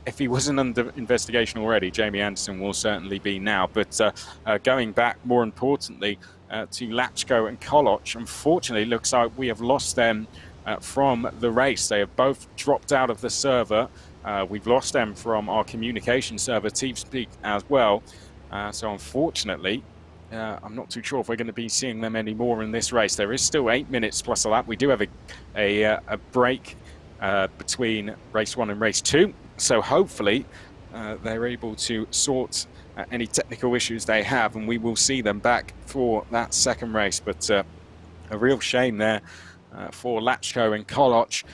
[SPEAKER 1] if he wasn't under investigation already, Jamie Anderson will certainly be now. But going back, more importantly, to Lachko and Koloch, unfortunately, looks like we have lost them from the race. They have both dropped out of the server. We've lost them from our communication server, TeamSpeak, as well. So unfortunately, I'm not too sure if we're going to be seeing them anymore in this race. There is still 8 minutes plus a lap. We do have a break between race 1 and race 2. So hopefully they're able to sort any technical issues they have, and we will see them back for that 2nd race. But a real shame there for Lachko and Koloch.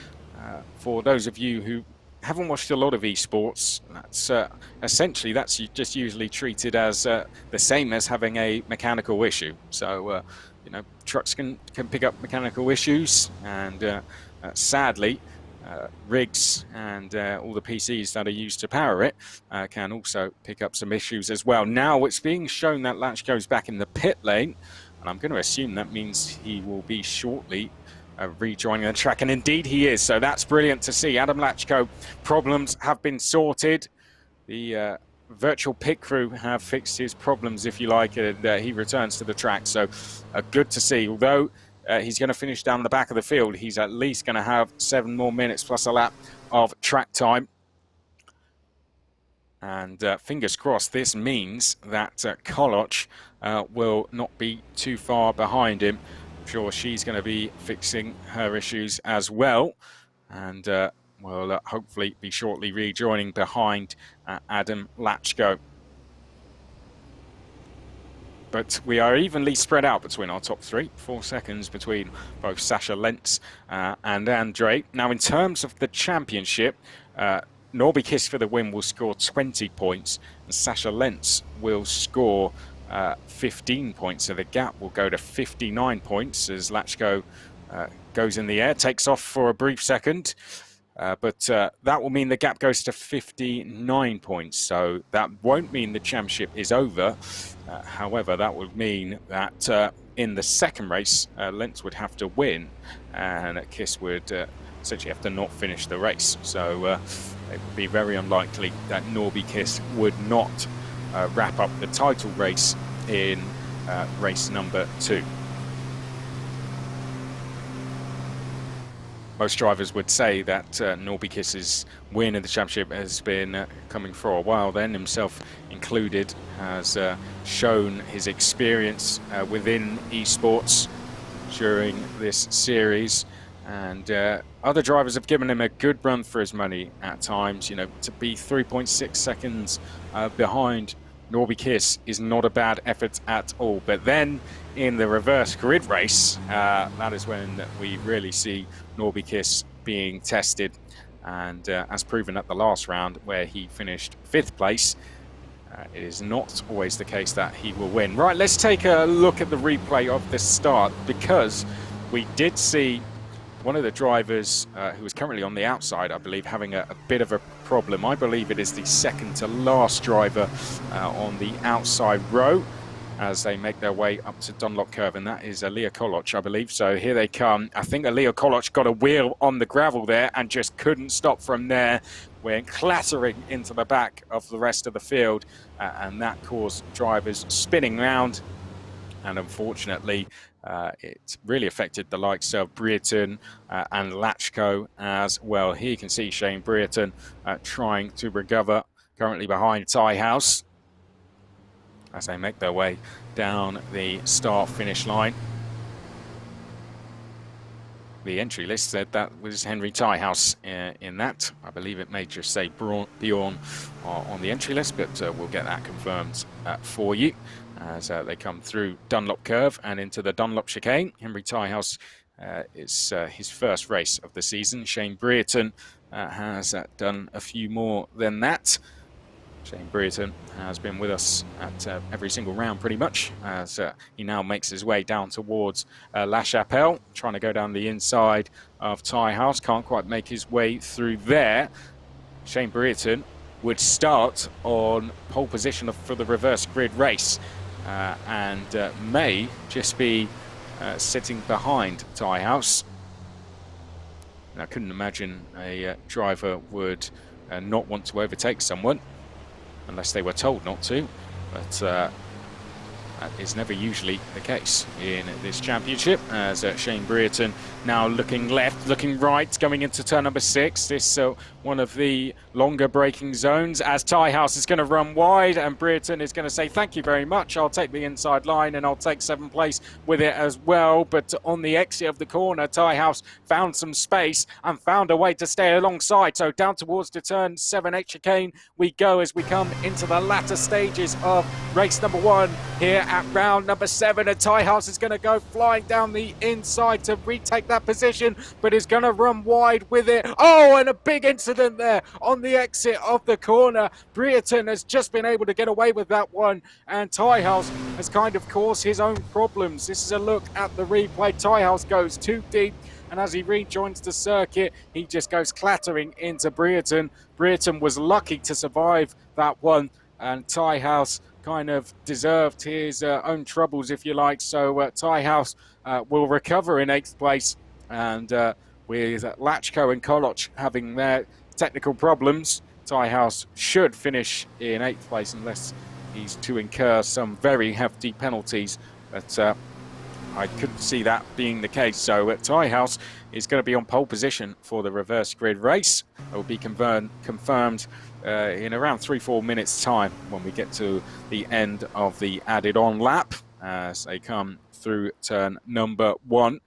[SPEAKER 1] For those of you who haven't watched a lot of esports, that's essentially that's just usually treated as the same as having a mechanical issue. So you know, trucks can pick up mechanical issues, and sadly rigs and all the PCs that are used to power it can also pick up some issues as well. Now it's being shown that Lachko's back in the pit lane, and I'm going to assume that means he will be shortly rejoining the track, and indeed he is. So that's brilliant to see. Adam Lachko, problems have been sorted. The virtual pit crew have fixed his problems, if you like, and he returns to the track. So good to see. Although he's going to finish down the back of the field, he's at least going to have 7 more minutes plus a lap of track time. And fingers crossed, this means that Koloch will not be too far behind him. I'm sure she's going to be fixing her issues as well, and will hopefully be shortly rejoining behind Adam Lachko. But we are evenly spread out between our top 3, 4 seconds between both Sasha Lentz and Andre. Now, in terms of the championship, Norby Kiss for the win will score 20 points, and Sasha Lentz will score 15 points, so the gap will go to 59 points as Lachko goes in the air, takes off for a brief second, but that will mean the gap goes to 59 points, so that won't mean the championship is over. However, that would mean that in the second race, Lentz would have to win, and Kiss would essentially have to not finish the race, so it would be very unlikely that Norby Kiss would not wrap up the title race in race number 2. Most drivers would say that Norby Kiss's win in the championship has been coming for a while then, himself included, has shown his experience within esports during this series, and other drivers have given him a good run for his money at times. You know, to be 3.6 seconds behind Norby Kiss is not a bad effort at all. But then in the reverse grid race, that is when we really see Norby Kiss being tested. And as proven at the last round where he finished 5th place, it is not always the case that he will win. Right, let's take a look at the replay of this start, because we did see one of the drivers who is currently on the outside, I believe, having a bit of a problem. I believe it is the second to last driver on the outside row as they make their way up to Dunlop Curve, and that is Aliyah Koloch, I believe. So here they come. I think Aliyah Koloch got a wheel on the gravel there and just couldn't stop from there. Went clattering into the back of the rest of the field, and that caused drivers spinning round. And unfortunately, it really affected the likes of Brereton and Lachko as well. Here you can see Shane Brereton trying to recover, currently behind Ty House, as they make their way down the start-finish line. The entry list said that was Henry Tyhouse in that. I believe it may just say Bjorn on the entry list, but we'll get that confirmed for you as they come through Dunlop Curve and into the Dunlop Chicane. Henry Tyhouse is his first race of the season. Shane Brereton has done a few more than that. Shane Brereton has been with us at every single round pretty much, as he now makes his way down towards La Chapelle, trying to go down the inside of Ty House. Can't quite make his way through there. Shane Brereton would start on pole position for the reverse grid race and may just be sitting behind Ty House. I couldn't imagine a driver would not want to overtake someone unless they were told not to, but that is never usually the case in this championship, as Shane Brereton now looking left, looking right, going into turn number 6. This one of the longer braking zones, as Ty House is going to run wide, and Brereton is going to say, thank you very much, I'll take the inside line and I'll take 7th place with it as well. But on the exit of the corner, Ty House found some space and found a way to stay alongside. So down towards the turn 7 chicane we go as we come into the latter stages of race number 1 here at round number 7, and Tyhouse is going to go flying down the inside to retake that position, but is going to run wide with it. Oh, and a big incident there on the exit of the corner. Brereton has just been able to get away with that one, and Tyhouse has kind of caused his own problems. This is a look at the replay. Tyhouse goes too deep, and as he rejoins the circuit, he just goes clattering into Brereton. Brereton was lucky to survive that one, and Tyhouse kind of deserved his own troubles, if you like. So Tyhouse will recover in 8th place, and with Lachko and Koloch having their technical problems, Tyhouse should finish in 8th place unless he's to incur some very hefty penalties. But I couldn't see that being the case. So Tyhouse is going to be on pole position for the reverse grid race. It will be confirmed in around 3-4 minutes time when we get to the end of the added on lap as they come through turn number 1.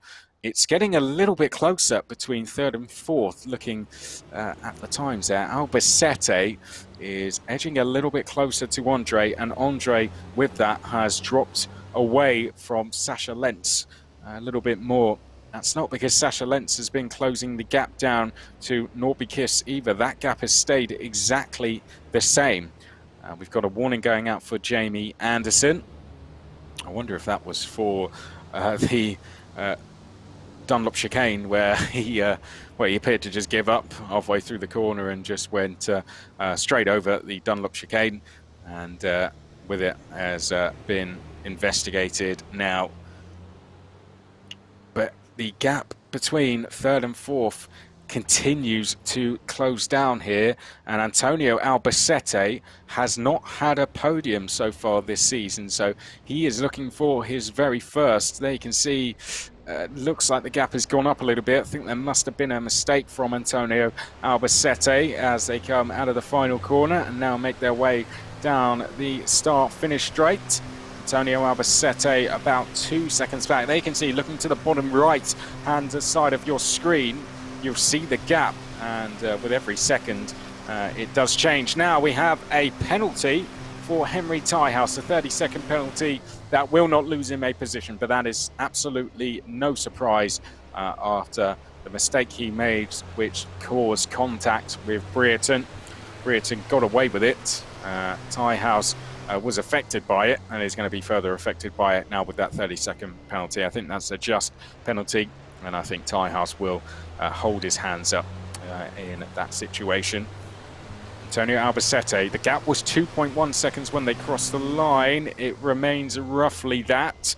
[SPEAKER 1] It's getting a little bit closer between 3rd and 4th. Looking at the times there, Albacete is edging a little bit closer to Andre, and Andre with that has dropped away from Sasha Lentz a little bit more. That's not because Sasha Lentz has been closing the gap down to Norby Kiss either. That gap has stayed exactly the same. We've got a warning going out for Jamie Anderson. I wonder if that was for the Dunlop chicane where he appeared to just give up halfway through the corner and just went straight over the Dunlop chicane, and with it has been investigated now. But the gap between 3rd and 4th continues to close down here, and Antonio Albacete has not had a podium so far this season, so he is looking for his very first. There you can see looks like the gap has gone up a little bit. I think there must have been a mistake from Antonio Albacete as they come out of the final corner and now make their way down the start-finish straight. Antonio Albacete about 2 seconds back. There you can see, looking to the bottom right hand side of your screen, you'll see the gap, and with every second it does change. Now we have a penalty for Henry Tyhouse, a 30-second penalty that will not lose him a position, but that is absolutely no surprise after the mistake he made, which caused contact with Brereton. Brereton got away with it. Tyhouse was affected by it and is going to be further affected by it now with that 30-second penalty. I think that's a just penalty, and I think Tyhouse will hold his hands up in that situation. Antonio Albacete, the gap was 2.1 seconds when they crossed the line. It remains roughly that.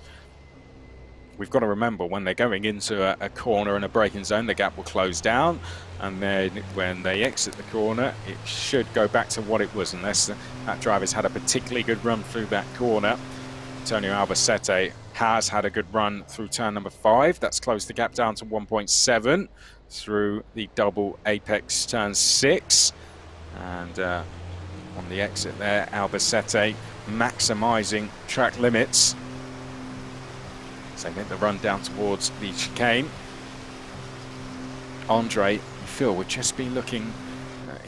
[SPEAKER 1] We've got to remember, when they're going into a corner and a braking zone, the gap will close down, and then when they exit the corner, it should go back to what it was, unless that driver's had a particularly good run through that corner. Antonio Albacete has had a good run through turn number 5. That's closed the gap down to 1.7 through the double apex turn 6. And on the exit there, Albacete maximising track limits. So they make the run down towards the chicane. Andre, you feel, would just be looking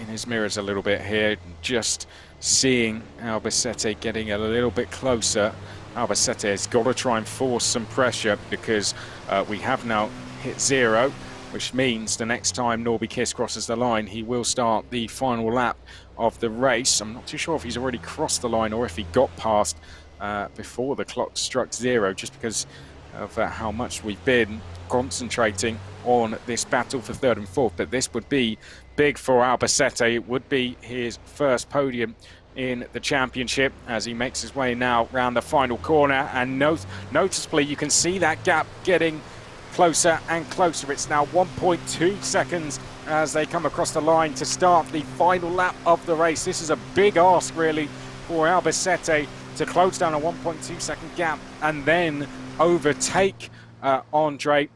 [SPEAKER 1] in his mirrors a little bit here, just seeing Albacete getting a little bit closer. Albacete has got to try and force some pressure because we have now hit 0, which means the next time Norby Kiss crosses the line, he will start the final lap of the race. I'm not too sure if he's already crossed the line or if he got past before the clock struck 0, just because of how much we've been concentrating on this battle for 3rd and 4th. But this would be big for Albacete. It would be his first podium in the championship as he makes his way now round the final corner, and noticeably you can see that gap getting closer and closer. It's now 1.2 seconds as they come across the line to start the final lap of the race. This is a big ask really for Albacete to close down a 1.2 second gap and then overtake Andre.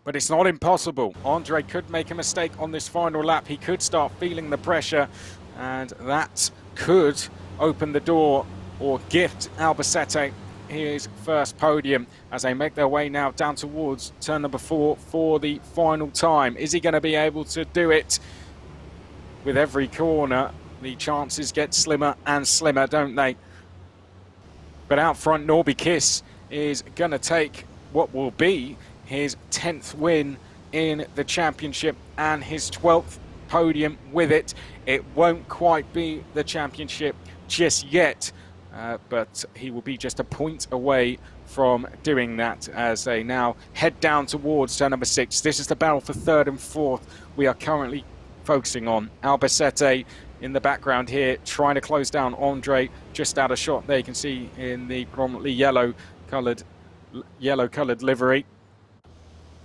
[SPEAKER 1] But it's not impossible. Andre could make a mistake on this final lap. He could start feeling the pressure, and that could open the door or gift Albacete his first podium as they make their way now down towards turn number 4 for the final time. Is he going to be able to do it? With every corner, the chances get slimmer and slimmer, don't they? But out front, Norby Kiss is going to take what will be his 10th win in the championship and his 12th podium with it. It won't quite be the championship just yet, but he will be just a point away from doing that as they now head down towards turn number 6. This is the battle for 3rd and 4th. We are currently focusing on Albacete in the background here, trying to close down Andre, just out of shot there. You can see in the predominantly yellow-coloured livery.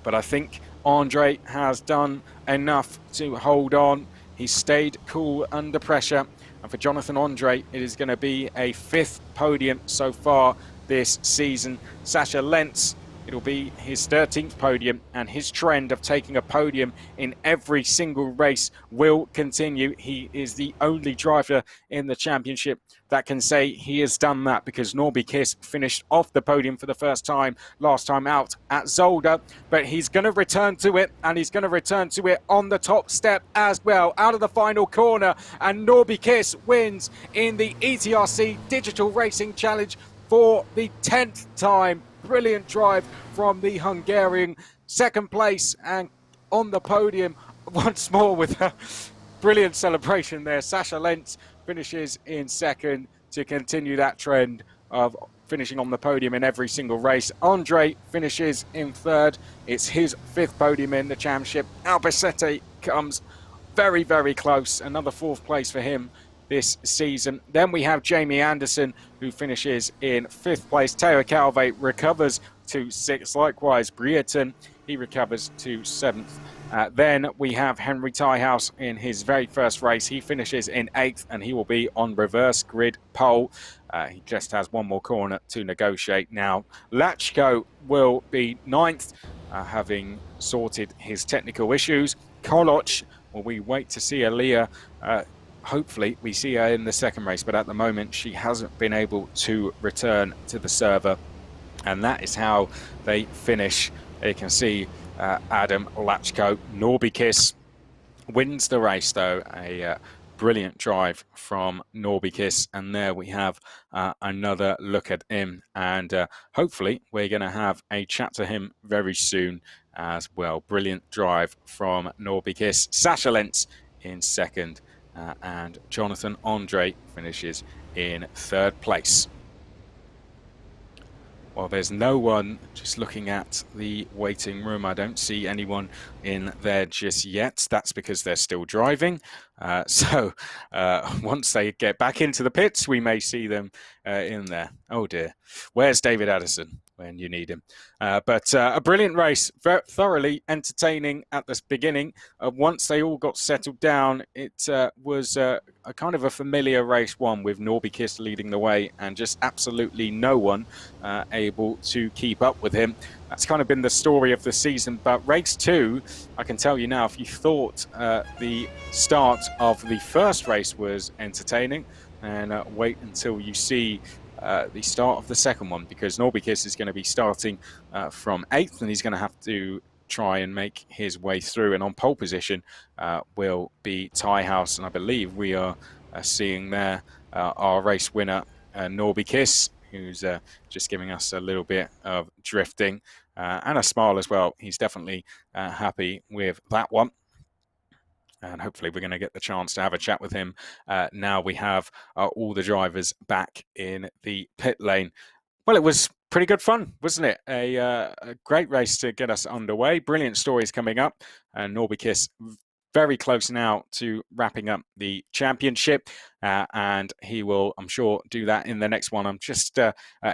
[SPEAKER 1] But I think Andre has done enough to hold on. He stayed cool under pressure. And for Jonathan Andre, it is going to be a 5th podium so far this season. Sasha Lentz, it'll be his 13th podium, and his trend of taking a podium in every single race will continue. He is the only driver in the championship that can say he has done that, because Norby Kiss finished off the podium for the first time last time out at Zolder, but he's going to return to it, and he's going to return to it on the top step as well, out of the final corner, and Norby Kiss wins in the ETRC Digital Racing Challenge for the 10th time. Brilliant drive from the Hungarian. 2nd place and on the podium once more with a brilliant celebration there. Sasha Lentz finishes in 2nd to continue that trend of finishing on the podium in every single race. Andre finishes in 3rd. It's his 5th podium in the championship. Albacete comes very, very close. Another 4th place for him this season. Then we have Jamie Anderson, who finishes in 5th place. Teo Calve recovers to 6th. Likewise, Brierton, he recovers to 7th. Then we have Henry Tyhouse in his very first race. He finishes in 8th, and he will be on reverse grid pole. He just has one more corner to negotiate now. Lachko will be 9th, having sorted his technical issues. Koloch, well, we wait to see Aaliyah. Hopefully we see her in the 2nd race, but at the moment she hasn't been able to return to the server, and that is how they finish. You can see Adam Lachko. Norby Kiss wins the race though. A brilliant drive from Norby Kiss, and there we have another look at him, and hopefully we're going to have a chat to him very soon as well. Brilliant drive from Norby Kiss. Sasha Lentz in 2nd. And Jonathan Andre finishes in 3rd place. Well, there's no one. Just looking at the waiting room, I don't see anyone in there just yet. That's because they're still driving. So once they get back into the pits, we may see them in there. Oh dear, where's David Addison when you need him? But a brilliant race, very thoroughly entertaining at the beginning. Once they all got settled down, it was a kind of a familiar race one, with Norby Kiss leading the way and just absolutely no one able to keep up with him. That's kind of been the story of the season. But race 2, I can tell you now, if you thought the start of the first race was entertaining, and wait until you see the start of the second one, because Norby Kiss is going to be starting from 8th, and he's going to have to try and make his way through. And on pole position will be Tyhouse, and I believe we are seeing there our race winner, Norby Kiss, who's just giving us a little bit of drifting and a smile as well. He's definitely happy with that one. And hopefully we're going to get the chance to have a chat with him. Now we have all the drivers back in the pit lane. Well, it was pretty good fun, wasn't it? A great race to get us underway. Brilliant stories coming up. And Norby Kiss very close now to wrapping up the championship. And he will, I'm sure, do that in the next one. I'm just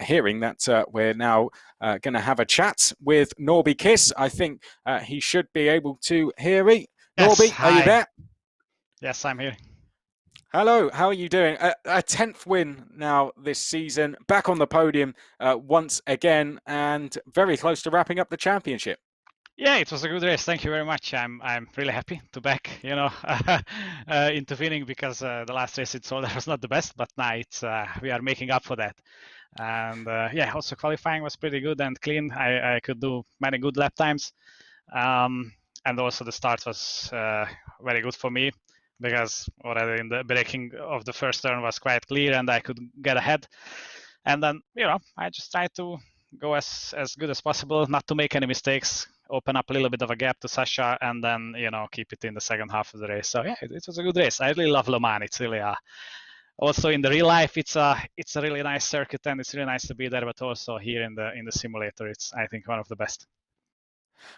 [SPEAKER 1] hearing that we're now going to have a chat with Norby Kiss. I think he should be able to hear me.
[SPEAKER 5] Yes,
[SPEAKER 1] Norby,
[SPEAKER 5] hi.
[SPEAKER 1] are you there?
[SPEAKER 5] Yes, I'm here.
[SPEAKER 1] Hello, how are you doing? A 10th win now this season, back on the podium once again, and very close to wrapping up the championship.
[SPEAKER 5] Yeah, it was a good race. Thank you very much. I'm really happy to back, into winning, because the last race it Solder was not the best, but now it's we are making up for that. And yeah, also qualifying was pretty good and clean. I could do many good lap times, and also the start was very good for me, because already in the braking of the first turn was quite clear and I could get ahead. And then, I just try to go as good as possible, not to make any mistakes, open up a little bit of a gap to Sasha, and then, keep it in the second half of the race. So yeah, it was a good race. I really love Le Mans. It's really also in the real life, it's a really nice circuit, and it's really nice to be there. But also here in the simulator, it's, I think, one of the best.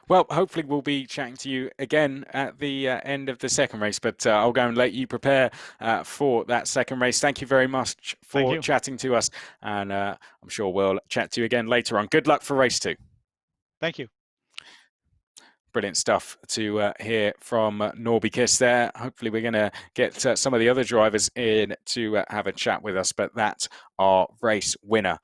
[SPEAKER 1] Well, hopefully we'll be chatting to you again at the end of the second race, but I'll go and let you prepare for that second race. Thank you very much for chatting to us, and I'm sure we'll chat to you again later on. Good luck for race 2.
[SPEAKER 5] Thank you.
[SPEAKER 1] Brilliant stuff to hear from Norby Kiss there. Hopefully we're going to get some of the other drivers in to have a chat with us, but that's our race winner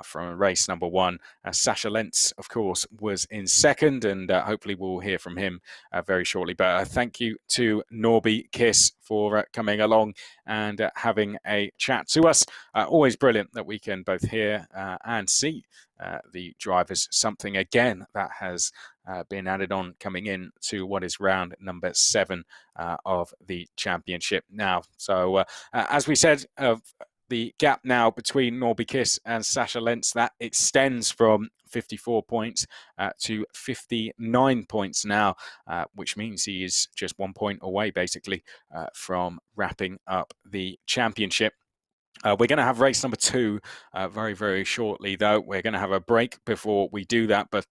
[SPEAKER 1] from race number 1. Sasha Lentz, of course, was in second, and hopefully we'll hear from him very shortly. But thank you to Norby Kiss for coming along and having a chat to us. Always brilliant that we can both hear and see the drivers. Something again that has been added on coming in to what is round number 7 of the championship now. So as we said, the gap now between Norby Kiss and Sasha Lentz, that extends from 54 points to 59 points now, which means he is just 1 point away basically from wrapping up the championship. We're going to have race number 2 very, very shortly, though. We're going to have a break before we do that. But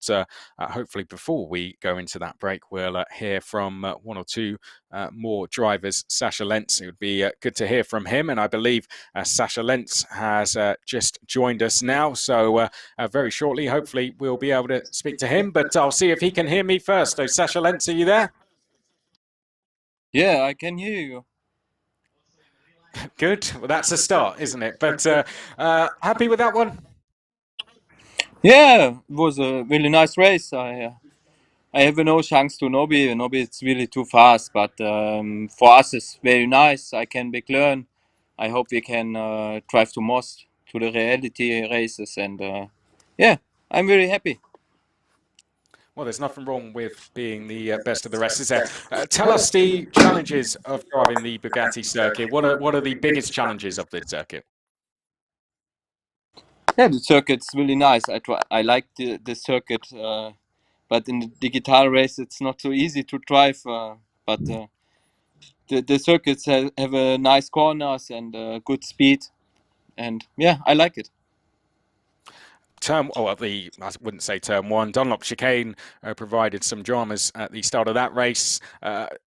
[SPEAKER 1] hopefully before we go into that break, we'll hear from 1 or 2 more drivers. Sasha Lentz, it would be good to hear from him. And I believe Sasha Lentz has just joined us now. So very shortly, hopefully, we'll be able to speak to him. But I'll see if he can hear me first. So Sasha Lentz, are you there?
[SPEAKER 6] Yeah, I can hear you.
[SPEAKER 1] Good. Well, that's a start, isn't it? But happy with that one?
[SPEAKER 6] Yeah, it was a really nice race. I have no chance to Nobby. Nobby is really too fast, but for us it's very nice. I can learn. I hope we can drive to most to the reality races, and yeah, I'm very happy.
[SPEAKER 1] Well, there's nothing wrong with being the best of the rest, is there? Tell us the challenges of driving the Bugatti circuit. What are the biggest challenges of this circuit?
[SPEAKER 6] Yeah, the circuit's really nice. I like the circuit, but in the digital race it's not so easy to drive. But the circuits have a nice corners and good speed, and yeah, I like it.
[SPEAKER 1] I wouldn't say turn 1. Dunlop chicane provided some dramas at the start of that race.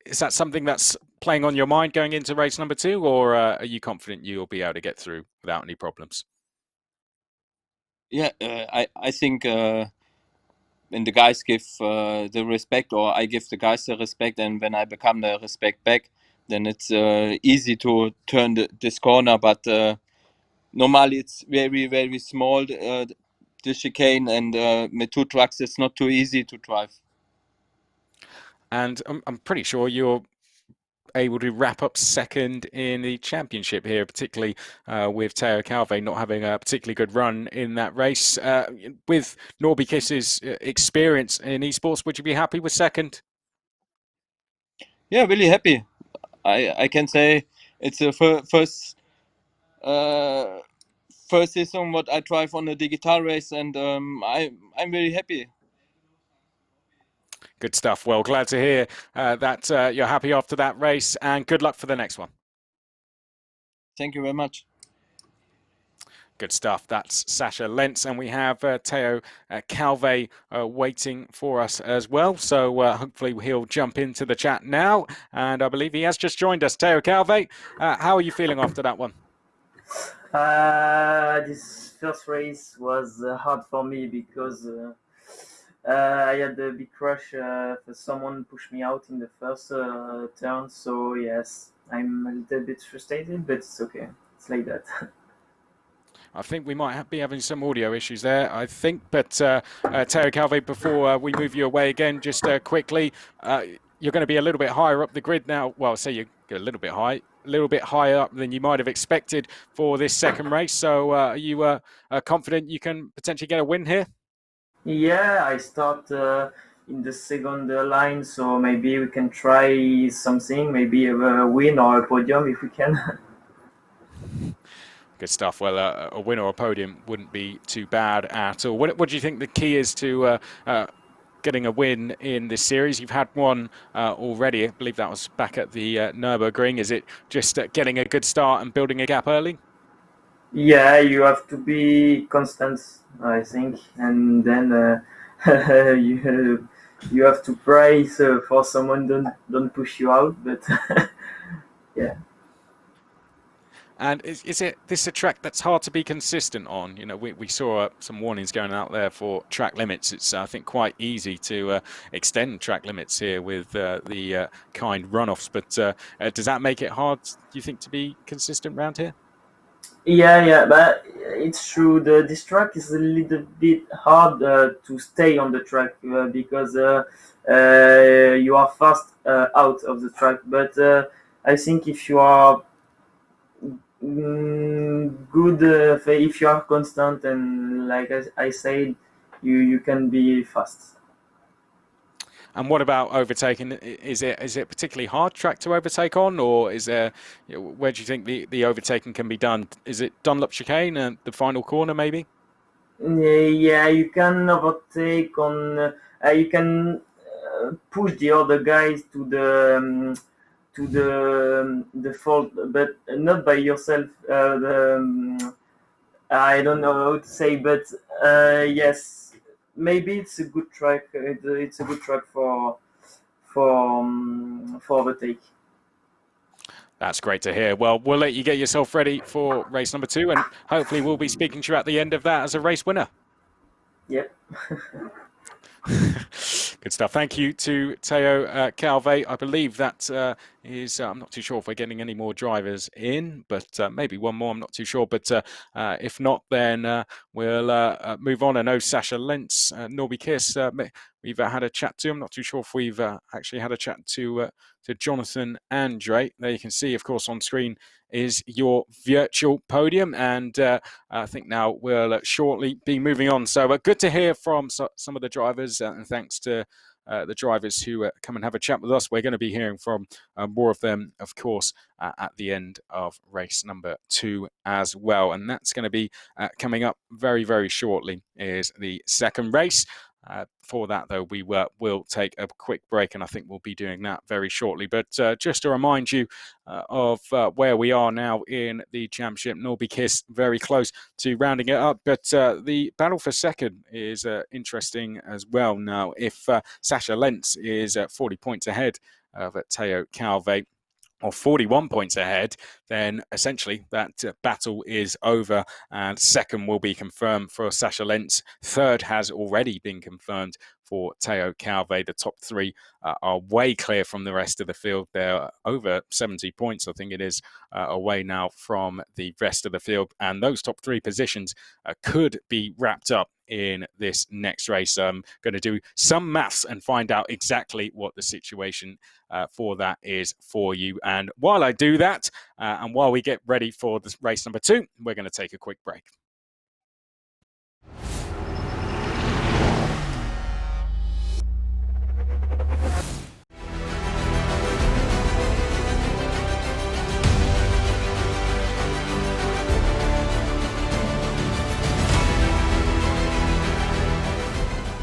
[SPEAKER 1] Is that something that's playing on your mind going into race number 2, or are you confident you'll be able to get through without any problems?
[SPEAKER 6] Yeah, I think when the guys give the respect, or I give the guys the respect, and when I become the respect back, then it's easy to turn this corner. But normally it's very, very small, the chicane, and with 2 trucks it's not too easy to drive.
[SPEAKER 1] And I'm pretty sure you're able to wrap up second in the championship here, particularly with Teo Calve not having a particularly good run in that race. With Norby Kiss's experience in esports, would you be happy with second?
[SPEAKER 6] Yeah, really happy. I can say it's the first season what I drive on a digital race, and I'm very happy.
[SPEAKER 1] Good stuff. Well, glad to hear that you're happy after that race, and good luck for the next one.
[SPEAKER 6] Thank you very much.
[SPEAKER 1] Good stuff. That's Sasha Lentz, and we have Teo Calve waiting for us as well. So hopefully he'll jump into the chat now, and I believe he has just joined us. Teo Calve, how are you feeling after that one?
[SPEAKER 7] This first race was hard for me because I had a big crash. Someone pushed me out in the first turn. So yes, I'm a little bit frustrated, but it's okay. It's like that.
[SPEAKER 1] I think we might be having some audio issues there, I think. But Teo Calve, before we move you away again, just quickly, you're going to be a little bit higher up the grid now. Well, say you get a little bit higher up than you might have expected for this second race. So are you confident you can potentially get a win here?
[SPEAKER 7] Yeah, I start in the second line, so maybe we can try something, maybe a win or a podium if we can.
[SPEAKER 1] Good stuff. Well, a win or a podium wouldn't be too bad at all. What do you think the key is to getting a win in this series? You've had one already. I believe that was back at the Nürburgring. Is it just getting a good start and building a gap early?
[SPEAKER 7] Yeah, you have to be constant, I think, and then you have to pray for someone don't push you out. But yeah.
[SPEAKER 1] And is this a track that's hard to be consistent on? You know, we saw some warnings going out there for track limits. It's, I think, quite easy to extend track limits here with the kind runoffs. But does that make it hard, do you think, to be consistent around here?
[SPEAKER 7] Yeah, but it's true. This track is a little bit hard to stay on the track because you are fast out of the track. But I think if you are good, if you are constant and like I said, you can be fast.
[SPEAKER 1] And what about overtaking? Is it particularly hard track to overtake on, or is there? Where do you think the overtaking can be done? Is it Dunlop chicane and the final corner maybe?
[SPEAKER 7] Yeah, you can overtake on. You can push the other guys to the fault, but not by yourself. I don't know how to say, but yes, maybe it's a good track. It's a good track for overtake.
[SPEAKER 1] That's great to hear. Well, we'll let you get yourself ready for race number 2, and hopefully we'll be speaking to you at the end of that as a race winner.
[SPEAKER 7] Yep.
[SPEAKER 1] Good stuff. Thank you to Theo Calvet. I believe that is, I'm not too sure if we're getting any more drivers in, but maybe one more, I'm not too sure. But if not, then we'll move on. I know Sasha Lentz, Norby Kiss, we've had a chat to. I'm not too sure if we've actually had a chat to Jonathan Andre. There you can see, of course, on screen is your virtual podium, and I think now we'll shortly be moving on. So good to hear from some of the drivers, and thanks to the drivers who come and have a chat with us. We're going to be hearing from more of them, of course, at the end of race number 2 as well. And that's going to be coming up very, very shortly, is the second race. For that, though, we will take a quick break, and I think we'll be doing that very shortly. But just to remind you of where we are now in the championship, Norby Kiss very close to rounding it up. But the battle for second is interesting as well now. If Sasha Lentz is 40 points ahead of Theo Calvet, or 41 points ahead, then essentially that battle is over, and second will be confirmed for Sasha Lentz. Third has already been confirmed for Theo Calvet. The top 3 are way clear from the rest of the field. They're over 70 points, I think it is, away now from the rest of the field. And those top 3 positions could be wrapped up in this next race. I'm going to do some maths and find out exactly what the situation for that is for you. And while I do that, and while we get ready for this race number 2, we're going to take a quick break.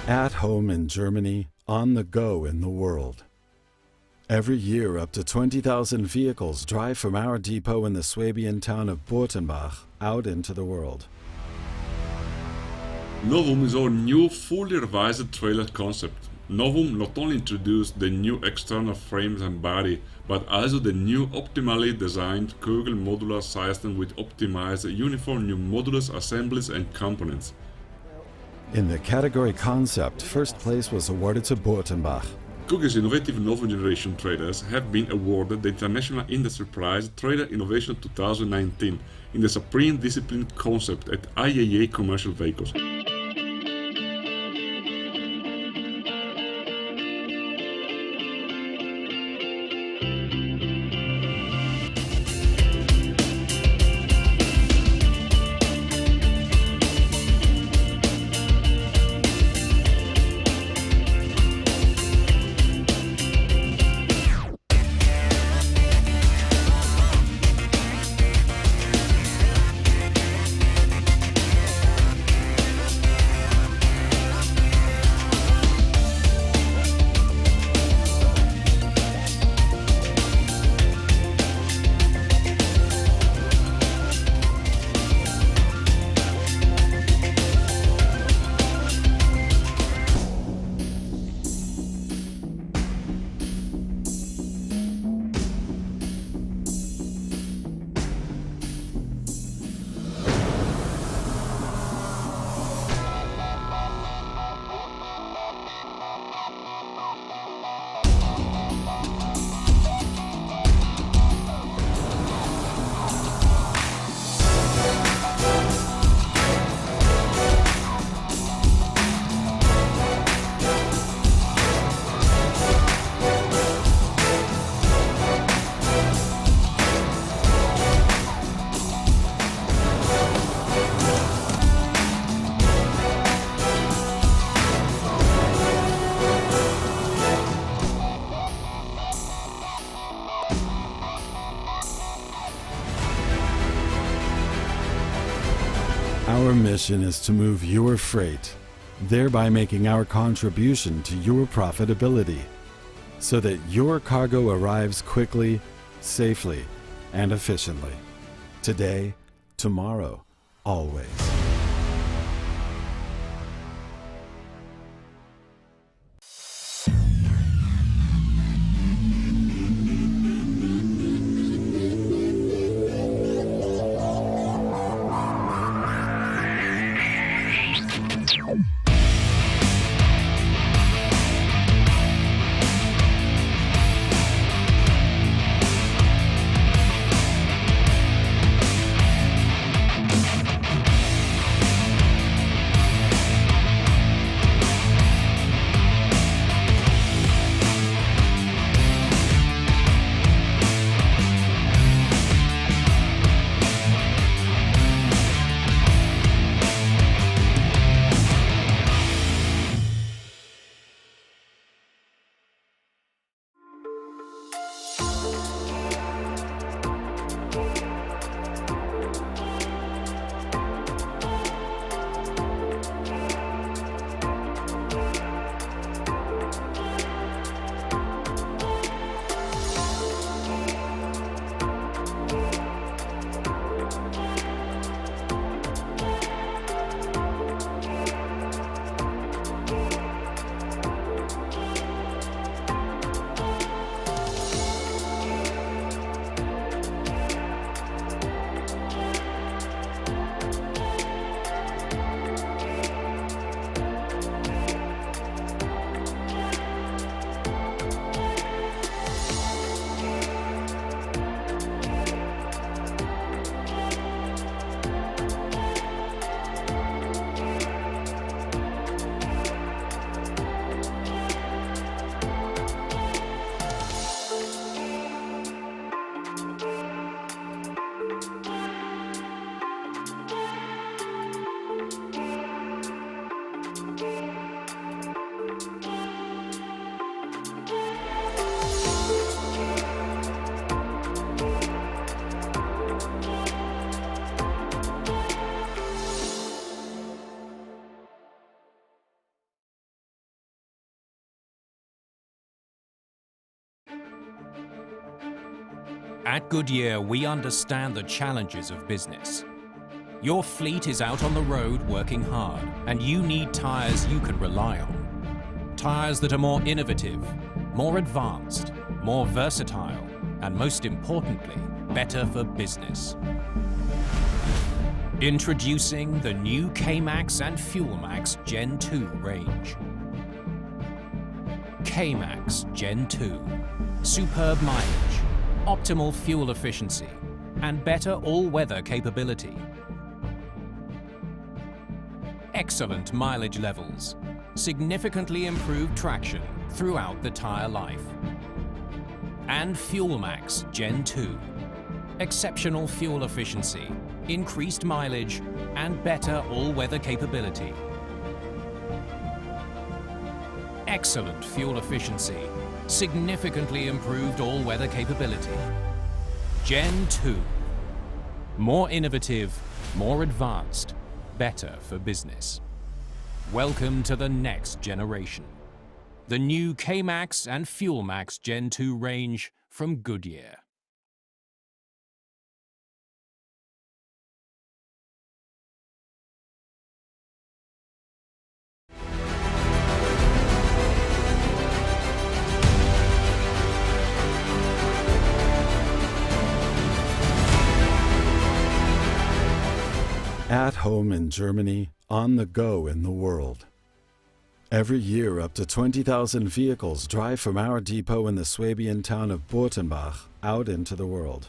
[SPEAKER 8] At home in Germany, on the go in the world. Every year, up to 20,000 vehicles drive from our depot in the Swabian town of Burtenbach out into the world.
[SPEAKER 9] Novum is our new fully revised trailer concept. Novum not only introduced the new external frames and body, but also the new optimally designed Kugel modular system with optimized uniform new modulus assemblies and components.
[SPEAKER 8] In the category concept, first place was awarded to Burtenbach.
[SPEAKER 9] Kugel's innovative Novum generation trailers have been awarded the International Industry Prize Trailer Innovation 2019 in the Supreme Discipline concept at IAA Commercial Vehicles.
[SPEAKER 8] Our mission is to move your freight, thereby making our contribution to your profitability, so that your cargo arrives quickly, safely, and efficiently. Today, tomorrow, always.
[SPEAKER 10] At Goodyear, we understand the challenges of business. Your fleet is out on the road working hard, and you need tires you can rely on. Tires that are more innovative, more advanced, more versatile, and most importantly, better for business. Introducing the new K-Max and FuelMax Gen 2 range. K-Max Gen 2. Superb mileage, optimal fuel efficiency, and better all-weather capability. Excellent mileage levels, significantly improved traction throughout the tire life. And FuelMax Gen 2. Exceptional fuel efficiency, increased mileage, and better all-weather capability. Excellent fuel efficiency, significantly improved all-weather capability. Gen 2. More innovative, more advanced, better for business. Welcome to the next generation. The new K-Max and FuelMax Gen 2 range from Goodyear.
[SPEAKER 8] At home in Germany, on the go in the world. Every year, up to 20,000 vehicles drive from our depot in the Swabian town of Burtenbach out into the world.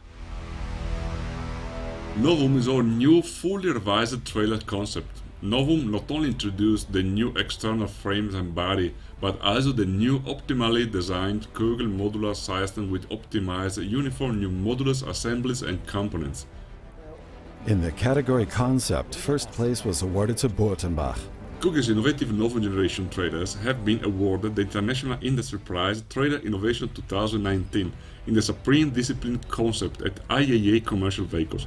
[SPEAKER 9] Novum is our new fully revised trailer concept. Novum not only introduced the new external frames and body, but also the new optimally designed Kugel modular system with optimized uniform new modulus assemblies and components.
[SPEAKER 8] In the category concept, first place was awarded to Burtenbach.
[SPEAKER 9] Kugel's innovative Novum generation trailers have been awarded the International Industry Prize Trailer Innovation 2019 in the Supreme Discipline concept at IAA Commercial Vehicles.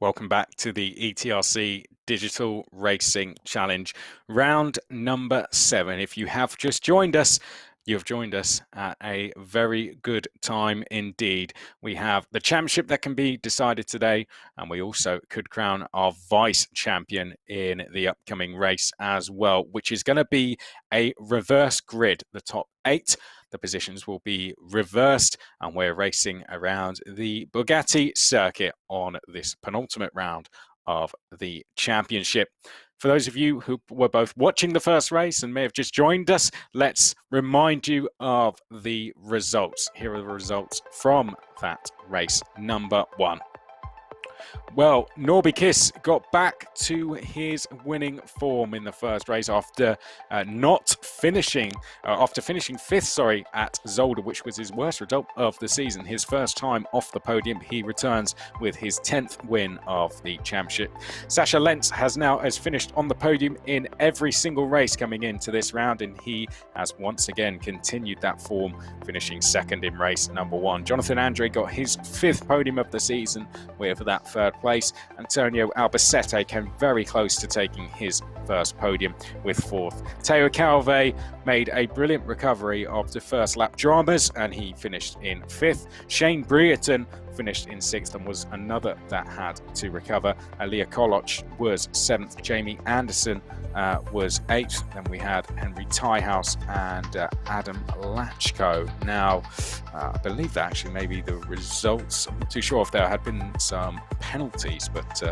[SPEAKER 1] Welcome back to the ETRC Digital Racing Challenge, round number 7. If you have just joined us, you've joined us at a very good time indeed. We have the championship that can be decided today, and we also could crown our vice champion in the upcoming race as well, which is going to be a reverse grid. The top 8, the positions will be reversed, and we're racing around the Bugatti circuit on this penultimate round of the championship. For those of you who were both watching the first race and may have just joined us, let's remind you of the results. Here are the results from that race number 1. Well, Norby Kiss got back to his winning form in the first race after finishing 5th, at Zolder, which was his worst result of the season. His first time off the podium, he returns with his 10th win of the championship. Sascha Lentz has finished on the podium in every single race coming into this round, and he has once again continued that form, finishing 2nd in race number 1. Jonathan Andre got his 5th podium of the season with that 3rd place. Antonio Albacete came very close to taking his first podium with 4th. Teo Calve made a brilliant recovery after first lap dramas, and he finished in 5th. Shane Brereton finished in 6th and was another that had to recover. Leah Koloch was 7th. Jamie Anderson was 8th. Then we had Henry Tyhouse and Adam Lachko. Now, I believe that actually maybe the results, I'm not too sure if there had been some penalties, but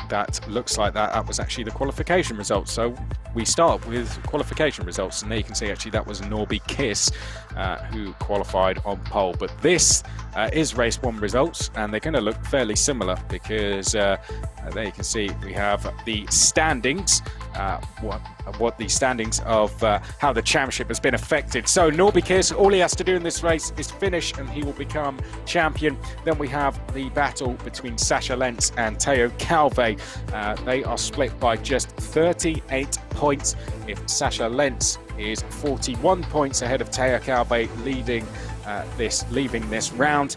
[SPEAKER 1] that looks like that was actually the qualification results. So we start with qualification results, and there you can see actually that was Norby Kiss who qualified on pole. But this is race 1 results, and they're going to look fairly similar because there you can see we have the standings, what the standings of how the championship has been affected. So Norby Kiss, all he has to do in this race is finish and he will become champion. Then we have the battle between Sascha Lentz and Teo Calve. They are split by just 38 points. If Sascha Lentz is 41 points ahead of Teo Calve leaving this round,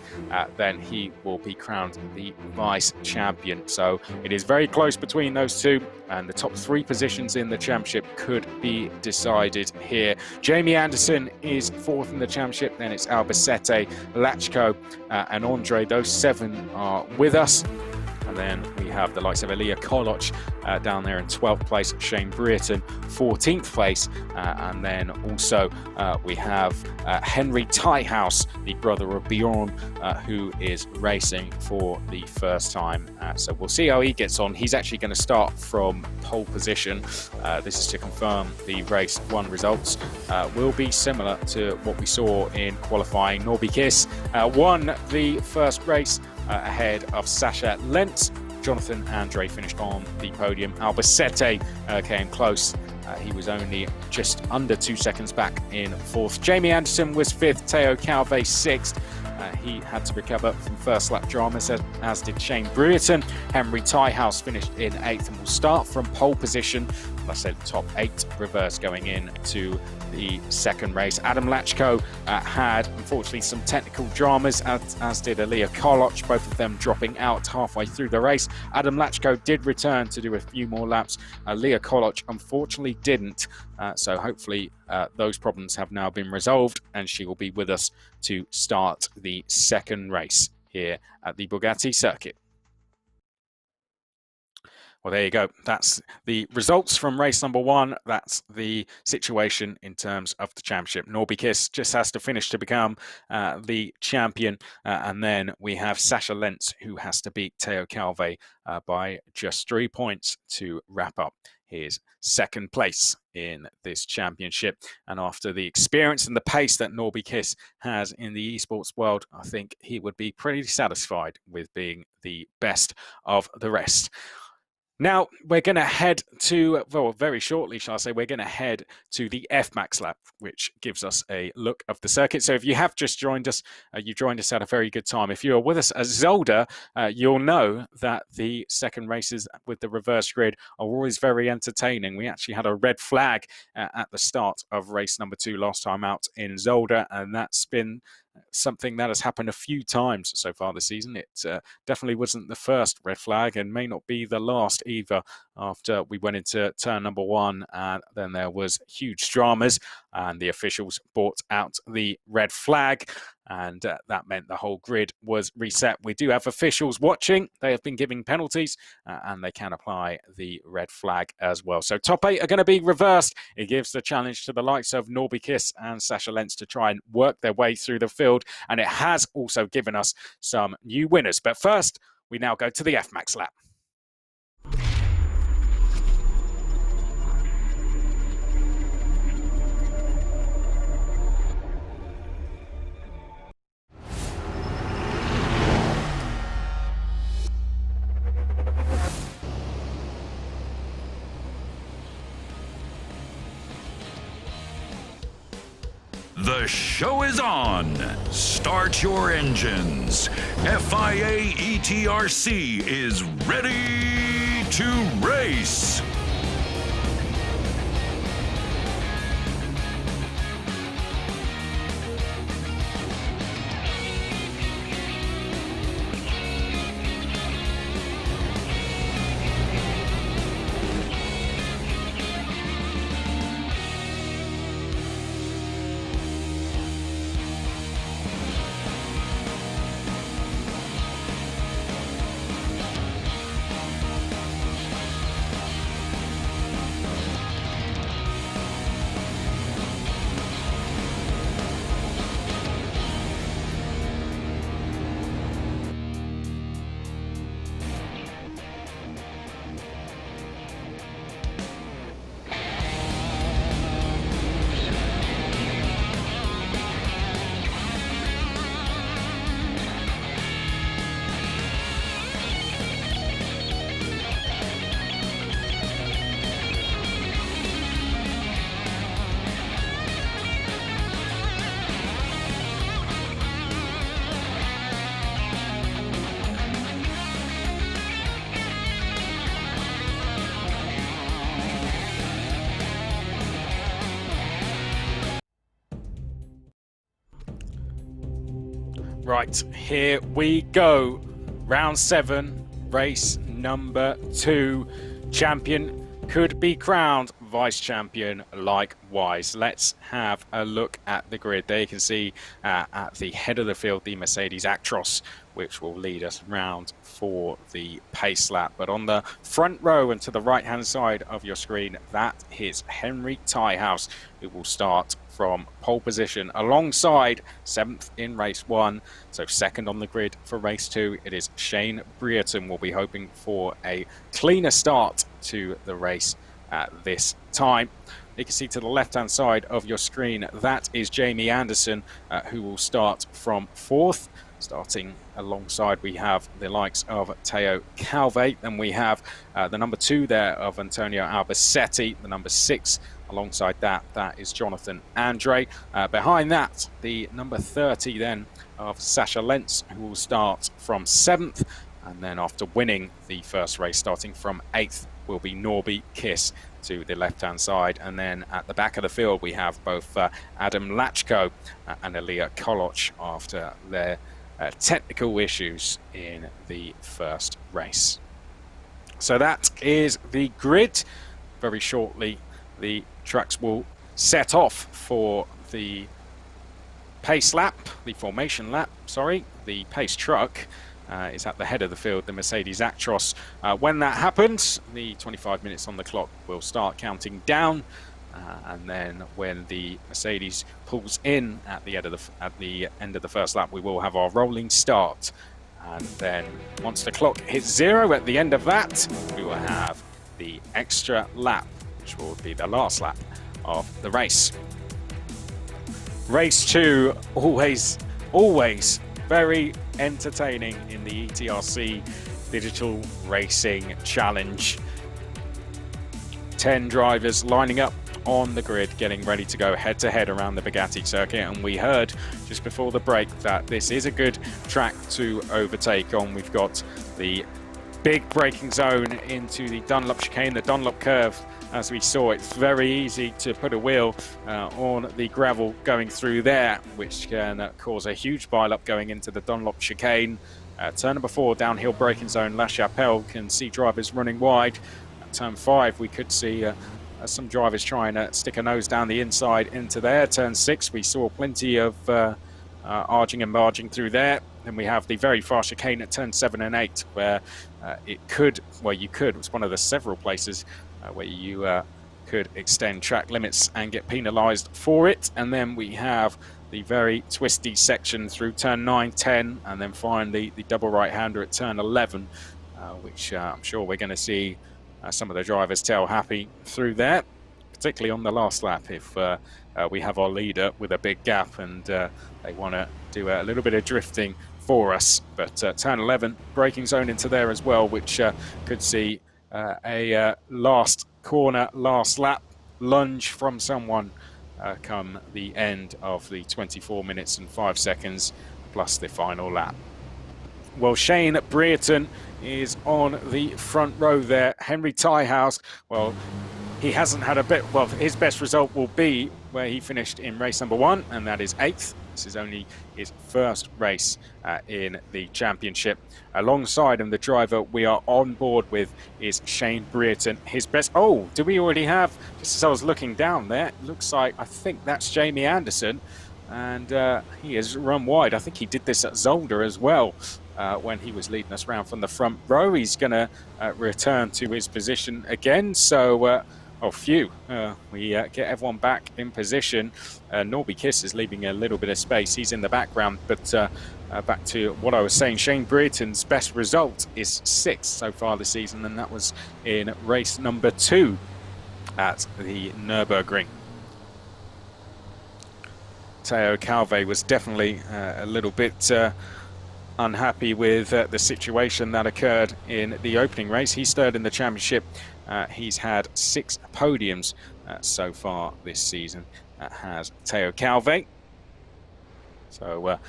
[SPEAKER 1] then he will be crowned the vice champion. So it is very close between those two, and the top 3 positions in the championship could be decided here. Jamie Anderson is 4th in the championship, then it's Albacete, Lachko and Andre. Those 7 are with us. And then we have the likes of Leah Koloch down there in 12th place, Shane Brereton 14th place, and then also we have Henry Tyhouse, the brother of Bjorn, who is racing for the first time. So we'll see how he gets on. He's actually going to start from pole position. This is to confirm the race 1 results will be similar to what we saw in qualifying. Norby Kiss won the first race ahead of Sascha Lentz. Jonathan Andre finished on the podium. Albacete came close. He was only just under 2 seconds back in 4th. Jamie Anderson was 5th. Teo Calve 6th. He had to recover from first lap dramas, as did Shane Brereton. Henry Tyhouse finished in 8th and will start from pole position. I said top 8 reverse going in to the second race. Adam Lachko had unfortunately some technical dramas, as did Leah Koloch, both of them dropping out halfway through the race. Adam Lachko did return to do a few more laps. Leah Koloch unfortunately didn't. So hopefully those problems have now been resolved, and she will be with us to start the second race here at the Bugatti circuit. Well, there you go. That's the results from race number 1. That's the situation in terms of the championship. Norby Kiss just has to finish to become the champion. And then we have Sascha Lentz, who has to beat Teo Calve by just 3 points to wrap up his second place in this championship. And after the experience and the pace that Norby Kiss has in the esports world, I think he would be pretty satisfied with being the best of the rest. Now, we're going to head to, well, very shortly, shall I say, we're going to head to the FMAX lap, which gives us a look of the circuit. So if you have just joined us, you joined us at a very good time. If you're with us at Zolder, you'll know that the second races with the reverse grid are always very entertaining. We actually had a red flag at the start of race number 2 last time out in Zolder, and that's been something that has happened a few times so far this season. It definitely wasn't the first red flag and may not be the last either. After we went into turn number 1, and then there was huge dramas and the officials brought out the red flag, and that meant the whole grid was reset. We do have officials watching. They have been giving penalties and they can apply the red flag as well. So top 8 are going to be reversed. It gives the challenge to the likes of Norby Kiss and Sasha Lentz to try and work their way through the field, and it has also given us some new winners. But first, we now go to the F-Max lap.
[SPEAKER 4] The show is on. Start your engines. FIA ETRC is ready to race.
[SPEAKER 1] Right, here we go. Round 7, race number 2. Champion could be crowned vice champion likewise. Let's have a look at the grid. There you can see at the head of the field the Mercedes Actros, which will lead us round for the pace lap. But on the front row and to the right hand side of your screen, that is Henry Tiehaus, who will start from pole position alongside 7th in race 1. So second on the grid for race 2, it is Shane Brereton. We'll be hoping for a cleaner start to the race at this time. You can see to the left-hand side of your screen, that is Jamie Anderson, who will start from 4th. Starting alongside, we have the likes of Teo Calve. Then we have the number 2 there of Antonio Albacete. The number 6 alongside that is Jonathan Andre. Behind that, the number 30 then of Sasha Lentz, who will start from 7th. And then after winning the first race, starting from 8th, will be Norby Kiss to the left-hand side. And then at the back of the field, we have both Adam Lachko and Elia Koloch after their technical issues in the first race. So that is the grid. Very shortly, the trucks will set off for the pace lap, the formation lap, sorry. The pace truck is at the head of the field, the Mercedes Actros. When that happens, the 25 minutes on the clock will start counting down. And then when the Mercedes pulls in at the end of the first lap, we will have our rolling start. And then once the clock hits 0 at the end of that, we will have the extra lap, which will be the last lap of the race. Race 2, always very entertaining in the ETRC Digital Racing Challenge. 10 drivers lining up on the grid, getting ready to go head-to-head around the Bugatti circuit. And we heard just before the break that this is a good track to overtake on. We've got the big braking zone into the Dunlop chicane, the Dunlop curve as we saw, it's very easy to put a wheel on the gravel going through there, which can cause a huge pile-up going into the Dunlop chicane. Turn number 4, downhill braking zone, La Chapelle, can see drivers running wide. At turn 5, we could see some drivers trying to stick a nose down the inside into there. Turn 6, we saw plenty of arging and marging through there. Then we have the very fast chicane at turn 7 and 8, where it could, well, you could, it's one of the several places where you could extend track limits and get penalised for it. And then we have the very twisty section through turn 9, 10, and then finally the double right-hander at turn 11, which I'm sure we're going to see some of the drivers tail happy through there, particularly on the last lap if we have our leader with a big gap and they want to do a little bit of drifting for us. But turn 11, braking zone into there as well, which could see a last corner, last lap lunge from someone come the end of the 24 minutes and 5 seconds plus the final lap. Well, Shane Brereton is on the front row there. Henry Tyhouse, well, he hasn't had a bit, well, his best result will be where he finished in race number 1, and that is 8th. This is only his first race in the championship. Alongside him, the driver we are on board with is Shane Brereton. His best, oh, do we already have, just as I was looking down there, it looks like, I think that's Jamie Anderson, and he has run wide. I think he did this at Zolder as well. When he was leading us around from the front row. He's going to return to his position again. So, oh, phew, we get everyone back in position. Norby Kiss is leaving a little bit of space. He's in the background. But back to what I was saying, Shane Brereton's best result is 6th so far this season, and that was in race number 2 at the Nürburgring. Teo Calvé was definitely a little bit unhappy with the situation that occurred in the opening race. He's third in the championship. He's had 6 podiums so far this season, has Teo Calvé. So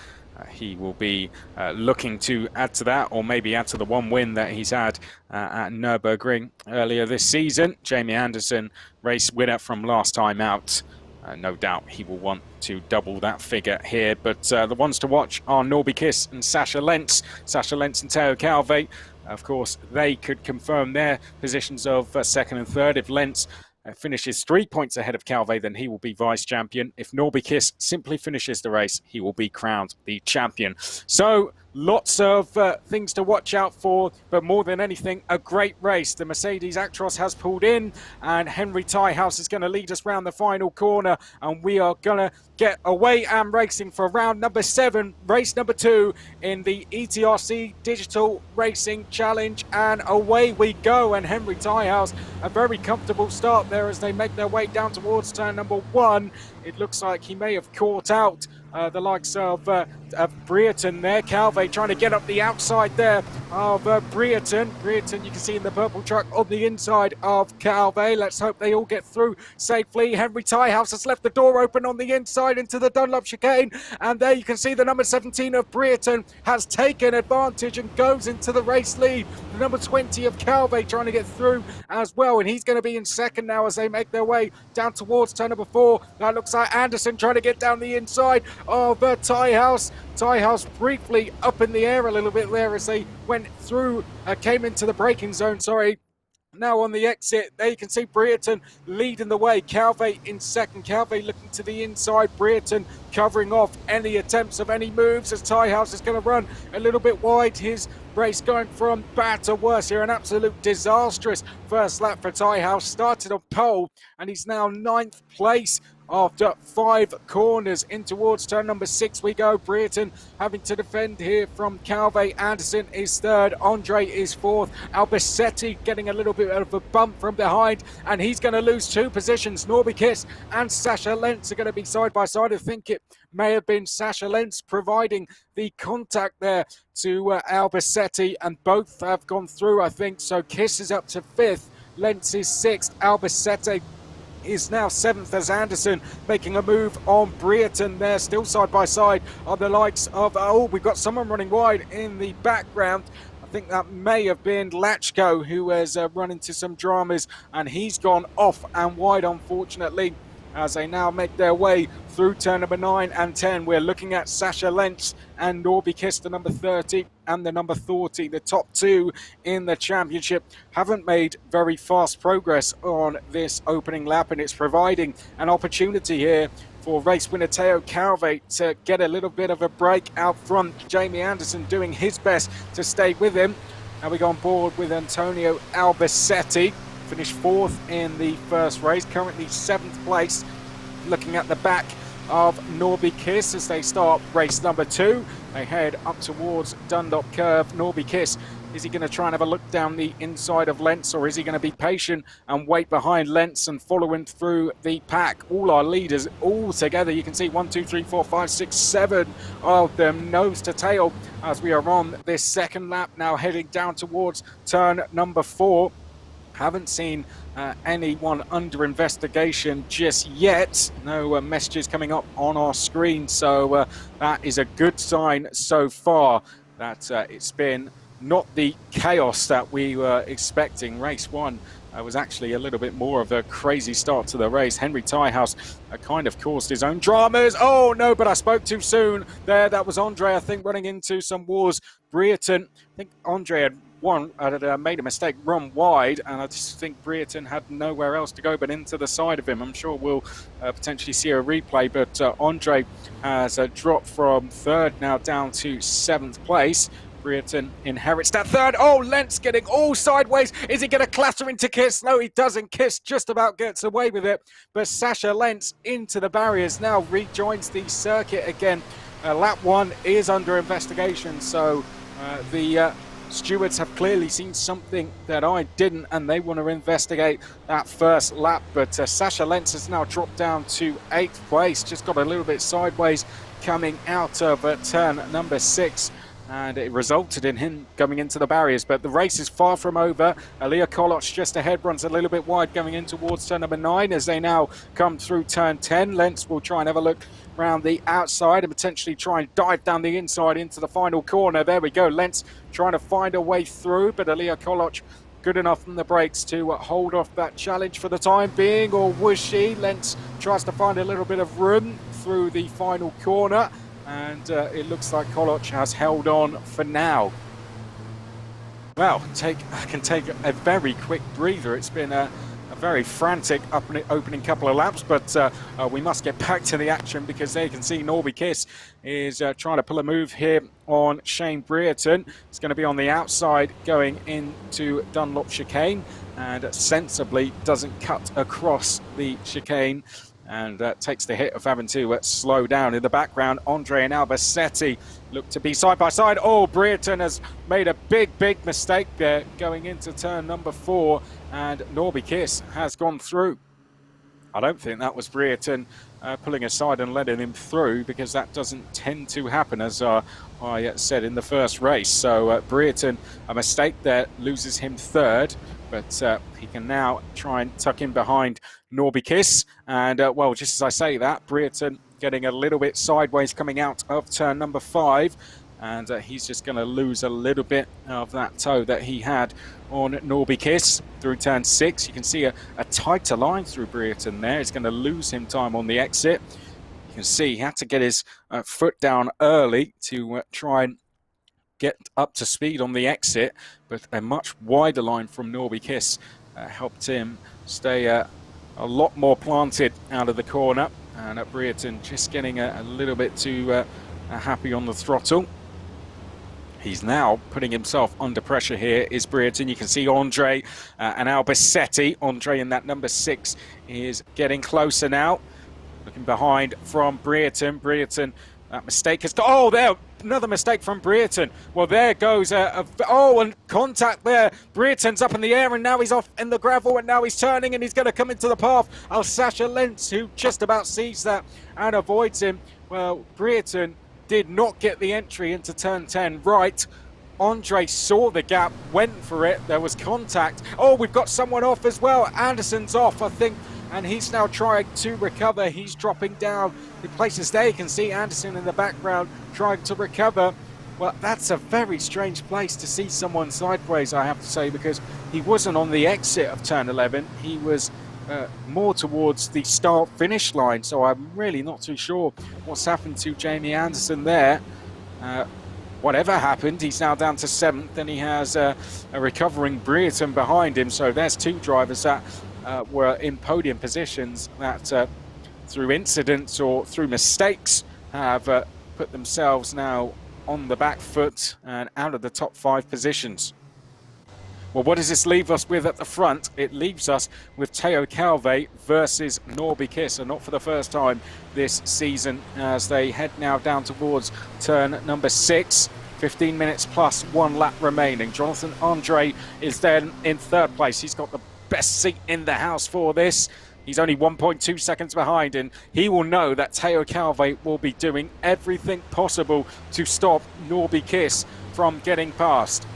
[SPEAKER 1] he will be looking to add to that, or maybe add to the 1 win that he's had at Nürburgring earlier this season. Jamie Anderson, race winner from last time out. No doubt he will want to double that figure here, but the ones to watch are Norby Kiss and Sascha Lentz. Sascha Lentz and Teo Calvé, of course, they could confirm their positions of 2nd and 3rd. If Lentz finishes 3 points ahead of Calvé, then he will be vice champion. If Norby Kiss simply finishes the race, he will be crowned the champion. So lots of things to watch out for, but more than anything, a great race. The Mercedes Actros has pulled in, and Henry Tyhouse is going to lead us round the final corner, and we are going to get away and racing for round number 7, race number 2 in the ETRC Digital Racing Challenge, and away we go. And Henry Tyhouse, a very comfortable start there as they make their way down towards turn number 1. It looks like he may have caught out the likes of Brereton there. Calvé trying to get up the outside there of Brereton. Brereton, you can see in the purple truck on the inside of Calvé. Let's hope they all get through safely. Henry Tyhouse has left the door open on the inside into the Dunlop chicane, and there you can see the number 17 of Brereton has taken advantage and goes into the race lead. The number 20 of Calvé trying to get through as well, and he's going to be in 2nd now as they make their way down towards turn number 4. That looks like Anderson trying to get down the inside of Tyhouse. Tyhouse briefly up in the air a little bit there as they went through, came into the braking zone, sorry. Now on the exit, there you can see Brereton leading the way. Calvé in 2nd. Calvé looking to the inside. Brereton covering off any attempts of any moves as Tyhouse is going to run a little bit wide. His race going from bad to worse here. An absolute disastrous first lap for Tyhouse. Started on pole and he's now 9th place. After 5 corners in towards turn number 6 we go. Brereton having to defend here from Calvé. Anderson is 3rd. Andre is 4th. Albacete getting a little bit of a bump from behind, and he's going to lose 2 positions. Norby Kiss and Sascha Lentz are going to be side by side. I think it may have been Sascha Lentz providing the contact there to Albacete, and both have gone through, I think. So Kiss is up to 5th. Lentz is 6th. Albacete is now 7th as Anderson making a move on Brereton there. Still side by side are the likes of, oh, we've got someone running wide in the background. I think that may have been Lachko, who has run into some dramas, and he's gone off and wide, unfortunately, as they now make their way through turn number 9 and 10. We're looking at Sasha Lentz and Norby Kiss, the number 30 and the number 40, the top two in the championship. Haven't made very fast progress on this opening lap, and it's providing an opportunity here for race winner Teo Calve to get a little bit of a break out front. Jamie Anderson doing his best to stay with him. Now we go on board with Antonio Albacete, finished 4th in the first race, currently 7th place. Looking at the back of Norby Kiss as they start race number 2. They head up towards Dunlop Curve. Norby Kiss, is he going to try and have a look down the inside of Lentz, or is he going to be patient and wait behind Lentz and following through the pack? All our leaders all together. You can see 1, 2, 3, 4, 5, 6, 7 of them nose to tail as we are on this second lap now, heading down towards turn number 4. Haven't seen anyone under investigation just yet. No messages coming up on our screen, so that is a good sign so far that it's been not the chaos that we were expecting. Race 1 was actually a little bit more of a crazy start to the race. Henry Tiehouse kind of caused his own dramas. Oh no, but I spoke too soon there. That was Andre, I think, running into some wars. Brereton, I think Andre had made a mistake, run wide, and I just think Brereton had nowhere else to go but into the side of him. I'm sure we'll potentially see a replay, but Andre has dropped from 3rd now down to 7th place. Brereton inherits that 3rd. Oh, Lentz getting all sideways. Is he going to clatter into Kiss? No, he doesn't. Kiss just about gets away with it, but Sasha Lentz into the barriers now, rejoins the circuit again. Lap 1 is under investigation, so the stewards have clearly seen something that I didn't, and they want to investigate that first lap. But Sasha Lentz has now dropped down to 8th place, just got a little bit sideways coming out of turn number 6, and it resulted in him going into the barriers. But the race is far from over. Aliyah Koloch just ahead, runs a little bit wide going in towards turn number 9 as they now come through turn 10. Lentz will try and have a look around the outside and potentially try and dive down the inside into the final corner. There we go. Lentz trying to find a way through, but Aliyah Koloch good enough on the brakes to hold off that challenge for the time being, or was she? Lentz tries to find a little bit of room through the final corner, and it looks like Koloch has held on for now. Well, I can take a very quick breather. It's been a very frantic opening couple of laps, but we must get back to the action, because there you can see Norby Kiss is trying to pull a move here on Shane Brereton. It's going to be on the outside going into Dunlop chicane, and sensibly doesn't cut across the chicane, and takes the hit of having to slow down. In the background, Andre and Albacete look to be side by side. Oh, Brereton has made a big mistake there going into turn number 4, and Norby Kiss has gone through. I don't think that was Brereton pulling aside and letting him through, because that doesn't tend to happen, as I said in the first race. So Brereton, a mistake there, loses him 3rd, but he can now try and tuck in behind Norby Kiss. And well, just as I say that, Brereton getting a little bit sideways coming out of turn number 5, and he's just going to lose a little bit of that toe that he had on Norby Kiss through turn 6. You can see a tighter line through Brereton there. He's going to lose him time on the exit. You can see he had to get his foot down early to try and get up to speed on the exit, but a much wider line from Norby Kiss helped him stay a lot more planted out of the corner, and Brereton just getting a little bit too happy on the throttle. He's now putting himself under pressure here, is Brereton. You can see Andre and Albacete. Andre in that number 6 is getting closer now. Looking behind from Brereton. Brereton, that mistake has got... Oh, there, another mistake from Brereton. Well, there goes and contact there. Brereton's up in the air, and now he's off in the gravel, and now he's turning, and he's going to come into the path of Sasha Lentz, who just about sees that and avoids him. Well, Brereton did not get the entry into turn 10 right. Andre saw the gap, went for it. There was contact. Oh, we've got someone off as well. Anderson's off, I think, and he's now trying to recover. He's dropping down the places there. You can see Anderson in the background trying to recover. Well, that's a very strange place to see someone sideways, I have to say, because he wasn't on the exit of turn 11. He was more towards the start-finish line, so I'm really not too sure what's happened to Jamie Anderson there. Whatever happened, he's now down to 7th, and he has a recovering Brereton behind him. So there's 2 drivers that were in podium positions that through incidents or through mistakes have put themselves now on the back foot and out of the top 5 positions. Well, what does this leave us with at the front? It leaves us with Teo Calve versus Norby Kiss, and not for the first time this season, as they head now down towards turn number 6. 15 minutes plus 1 lap remaining. Jonathan Andre is then in 3rd place. He's got the best seat in the house for this. He's only 1.2 seconds behind, and he will know that Teo Calve will be doing everything possible to stop Norby Kiss from getting past.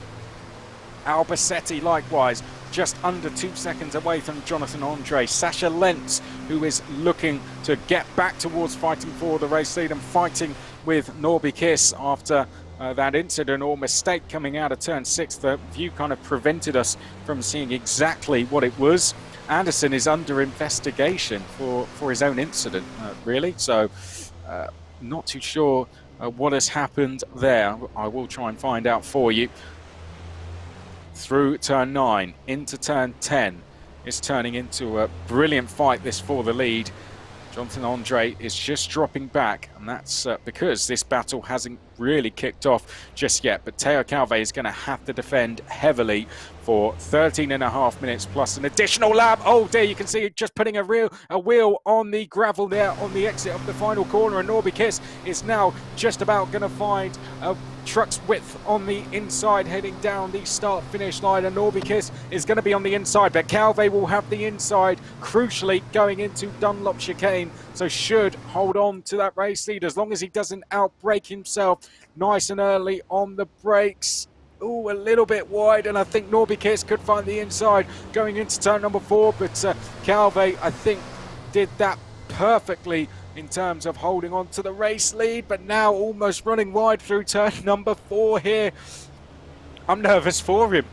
[SPEAKER 1] Albacete likewise just under 2 seconds away from Jonathan Andre. Sasha Lentz, who is looking to get back towards fighting for the race lead and fighting with Norby Kiss after that incident or mistake coming out of turn 6. The view kind of prevented us from seeing exactly what it was. Anderson is under investigation for his own incident, really, so not too sure what has happened there. I will try and find out for you. Through turn 9 into turn 10, it's turning into a brilliant fight this for the lead. Jonathan Andre is just dropping back, and that's because this battle hasn't really kicked off just yet. But Teo Calve is going to have to defend heavily for 13.5 minutes plus an additional lap. Oh dear, you can see just putting a wheel on the gravel there on the exit of the final corner, and Norby Kiss is now just about going to find a truck's width on the inside heading down the start finish line, and Norby Kiss is going to be on the inside, but Calve will have the inside crucially going into Dunlop chicane, so should hold on to that race lead as long as he doesn't outbrake himself. Nice and early on the brakes. Oh, a little bit wide, and I think Norby Kiss could find the inside going into turn number 4, but Calve, I think, did that perfectly in terms of holding on to the race lead, but now almost running wide through turn number 4 here. I'm nervous for him,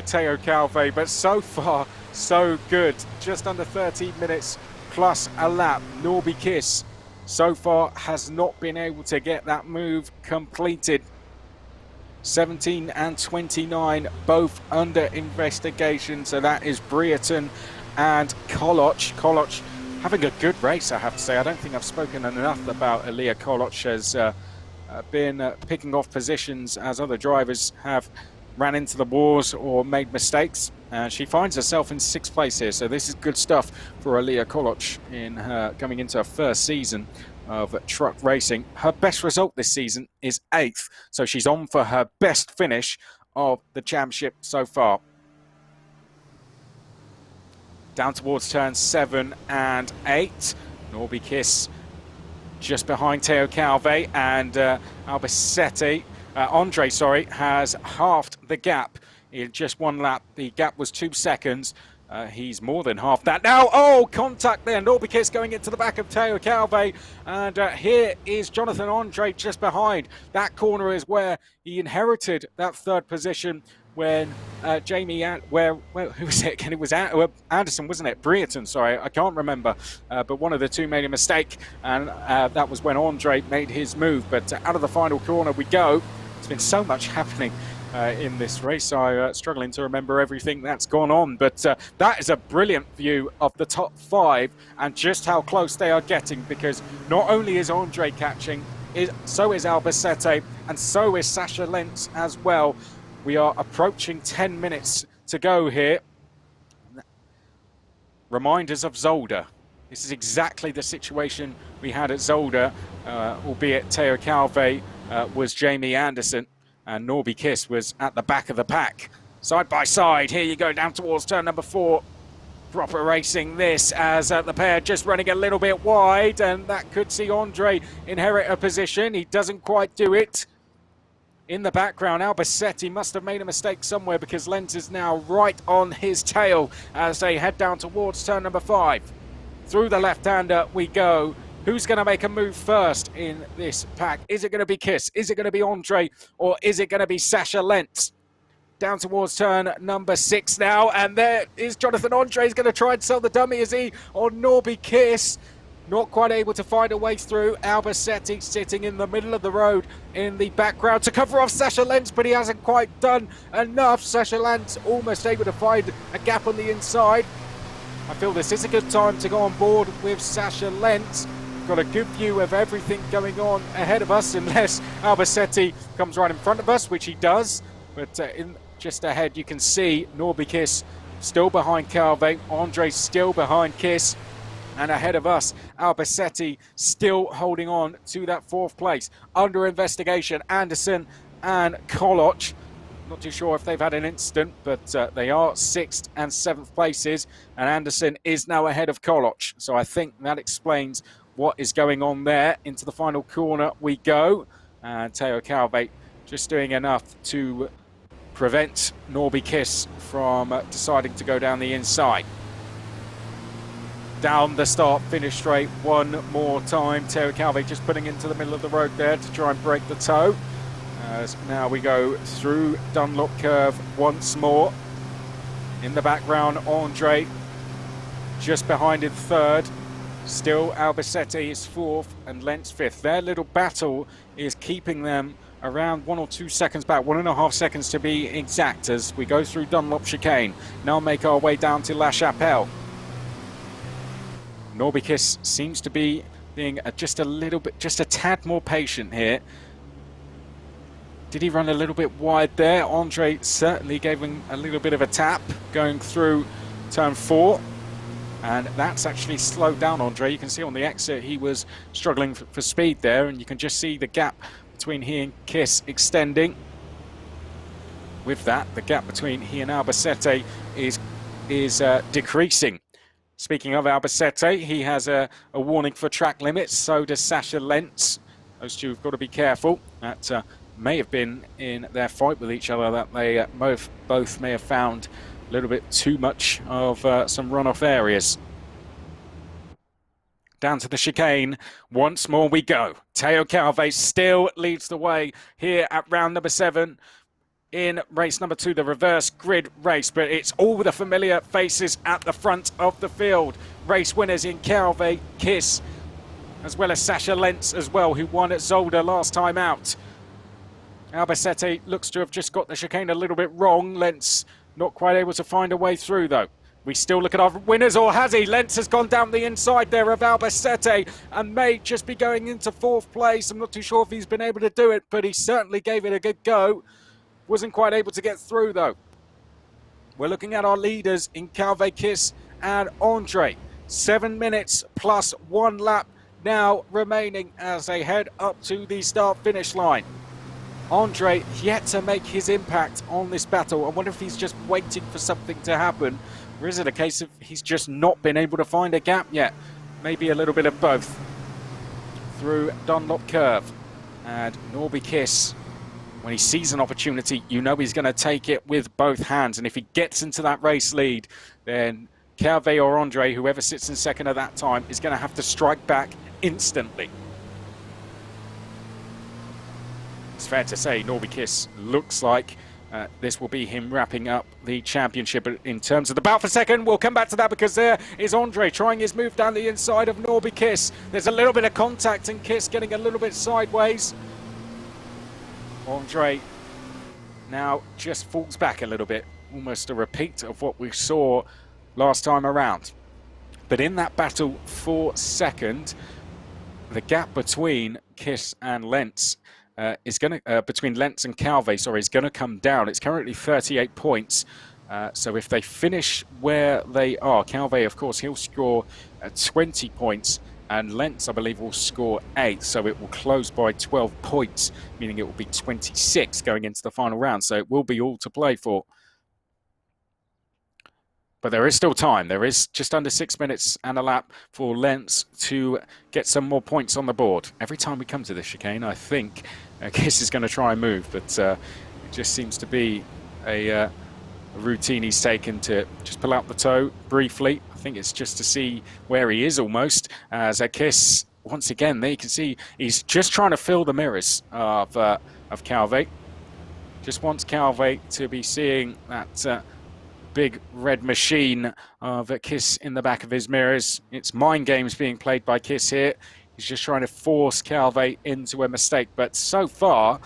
[SPEAKER 1] Teo Calve, but so far, so good. Just under 13 minutes plus a lap. Norby Kiss so far has not been able to get that move completed. 17 and 29, both under investigation, so that is Brereton and Koloch. Koloch having a good race, I have to say. I don't think I've spoken enough about Aaliyah Koloch. Has been picking off positions as other drivers have ran into the walls or made mistakes. She finds herself in 6th place here, so this is good stuff for Aaliyah Koloch in her coming into her first season of truck racing. Her best result this season is 8th, so she's on for her best finish of the championship so far. Down towards turn 7 and 8. Norby Kiss just behind Teo Calve, and Albacete, Andre, sorry, has halved the gap in just 1 lap. The gap was 2 seconds. He's more than half that now. Oh, contact there. Norby Kiss going into the back of Teo Calve, and here is Jonathan Andre just behind. That corner is where he inherited that 3rd position when who was it again? It was Anderson, wasn't it? Brereton, sorry, I can't remember. But one of the 2 made a mistake, and that was when Andre made his move. But out of the final corner we go. There's been so much happening in this race. I'm struggling to remember everything that's gone on. But that is a brilliant view of the top 5 and just how close they are getting, because not only is Andre catching, so is Albacete, and so is Sasha Lentz as well. We are approaching 10 minutes to go here. Reminders of Zolder. This is exactly the situation we had at Zolder, albeit Teo Calve was Jamie Anderson and Norby Kiss was at the back of the pack. Side by side, here you go down towards turn number 4. Proper racing this, as the pair just running a little bit wide, and that could see Andre inherit a position. He doesn't quite do it. In the background, Albacete must have made a mistake somewhere, because Lentz is now right on his tail as they head down towards turn number 5. Through the left-hander we go, Who's going to make a move first in this pack? Is it going to be Kiss? Is it going to be Andre? Or is it going to be Sasha Lentz? Down towards turn number 6 now, and there is Jonathan Andre. He's going to try and sell the dummy, is he? Or Norby Kiss? Not quite able to find a way through. Albacete sitting in the middle of the road in the background to cover off Sasha Lentz, but he hasn't quite done enough. Sasha Lentz almost able to find a gap on the inside. I feel this is a good time to go on board with Sasha Lentz. We've got a good view of everything going on ahead of us, unless Albacete comes right in front of us, which he does. But just ahead, you can see Norby Kiss still behind Calve, Andre still behind Kiss, and ahead of us, Albacete still holding on to that 4th place. Under investigation, Anderson and Koloch. Not too sure if they've had an incident, but they are 6th and 7th places, and Anderson is now ahead of Koloch. So I think that explains what is going on there. Into the final corner we go, and Teo Calve just doing enough to prevent Norby Kiss from deciding to go down the inside. Down the start finish straight one more time. Teo Calve just putting into the middle of the road there to try and break the toe. As now we go through Dunlop curve once more. In the background, Andre just behind in 3rd. Still Albacete is 4th and Lentz 5th. Their little battle is keeping them around 1 or 2 seconds back, 1.5 seconds to be exact, as we go through Dunlop chicane. Now make our way down to La Chapelle. Norby Kiss seems to be being just a tad more patient here. Did he run a little bit wide there? Andre certainly gave him a little bit of a tap going through turn 4. And that's actually slowed down Andre. You can see on the exit he was struggling for speed there, and you can just see the gap between he and Kiss extending. With that, the gap between he and Albacete is decreasing. Speaking of Albacete, he has a warning for track limits. So does Sasha Lentz. Those two have got to be careful. That may have been in their fight with each other that they both may have found a little bit too much of some runoff areas. Down to the chicane, once more we go. Teo Calve still leads the way here at round number 7 in race number 2, the reverse grid race, but it's all the familiar faces at the front of the field. Race winners in Calve, Kiss, as well as Sasha Lentz as well, who won at Zolder last time out. Albacete looks to have just got the chicane a little bit wrong. Lentz not quite able to find a way through though. We still look at our winners, or has he? Lentz has gone down the inside there of Albacete and may just be going into 4th place. I'm not too sure if he's been able to do it, but he certainly gave it a good go. Wasn't quite able to get through though. We're looking at our leaders in Calve, Kiss and Andre. 7 minutes plus 1 lap now remaining as they head up to the start-finish line. Andre yet to make his impact on this battle. I wonder if he's just waiting for something to happen, or is it a case of he's just not been able to find a gap yet? Maybe a little bit of both. Through Dunlop curve, and Norby Kiss, when he sees an opportunity, you know he's going to take it with both hands, and if he gets into that race lead, then Calve or Andre, whoever sits in second at that time, is going to have to strike back instantly. It's fair to say Norby Kiss looks like this will be him wrapping up the championship. But in terms of the bout for second, we'll come back to that, because there is Andre trying his move down the inside of Norby Kiss. There's a little bit of contact and Kiss getting a little bit sideways. Andre now just falls back a little bit, almost a repeat of what we saw last time around. But in that battle for second, the gap between Kiss and Lentz is going to between Lentz and Calve, sorry, is going to come down. It's currently 38 points. So if they finish where they are, Calve, of course, he'll score 20 points, and Lentz, I believe, will score 8. So it will close by 12 points, meaning it will be 26 going into the final round. So it will be all to play for. But there is still time. There is just under 6 minutes and a lap for Lentz to get some more points on the board. Every time we come to this chicane, I think Kiss is going to try and move, but it just seems to be a routine he's taken to just pull out the toe briefly. I think it's just to see where he is almost, as Kiss once again, there you can see he's just trying to fill the mirrors of Calvé. Just wants Calvé to be seeing that big red machine of Kiss in the back of his mirrors. It's mind games being played by Kiss here. He's just trying to force Calvé into a mistake. But so far,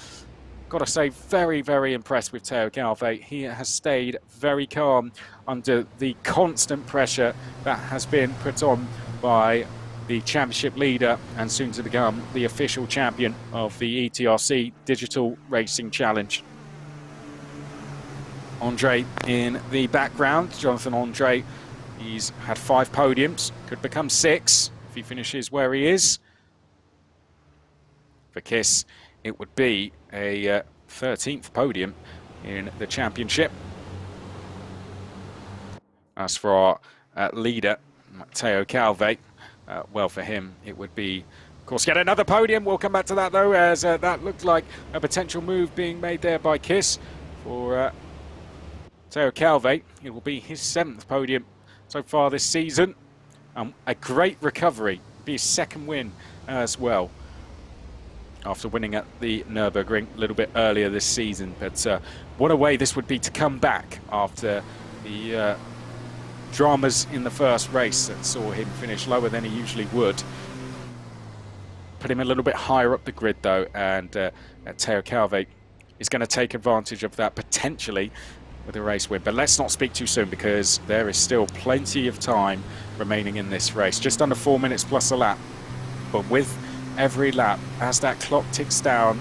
[SPEAKER 1] got to say, very, very impressed with Théo Calvé. He has stayed very calm under the constant pressure that has been put on by the championship leader and soon to become the official champion of the ETRC Digital Racing Challenge. Andre in the background, Jonathan Andre, he's had 5 podiums, could become 6 if he finishes where he is. For Kiss, it would be a 13th podium in the championship. As for our leader, Théo Calvé, well, for him, it would be, of course, yet another podium. We'll come back to that, though, as that looked like a potential move being made there by Kiss for Théo Calvé. It will be his 7th podium so far this season. A great recovery, be his 2nd win as well, after winning at the Nürburgring a little bit earlier this season. But what a way this would be to come back after the dramas in the first race that saw him finish lower than he usually would. Put him a little bit higher up the grid, though, and Théo Calvé is going to take advantage of that potentially with a race win. But let's not speak too soon, because there is still plenty of time remaining in this race. Just under 4 minutes plus a lap. But with every lap, as that clock ticks down,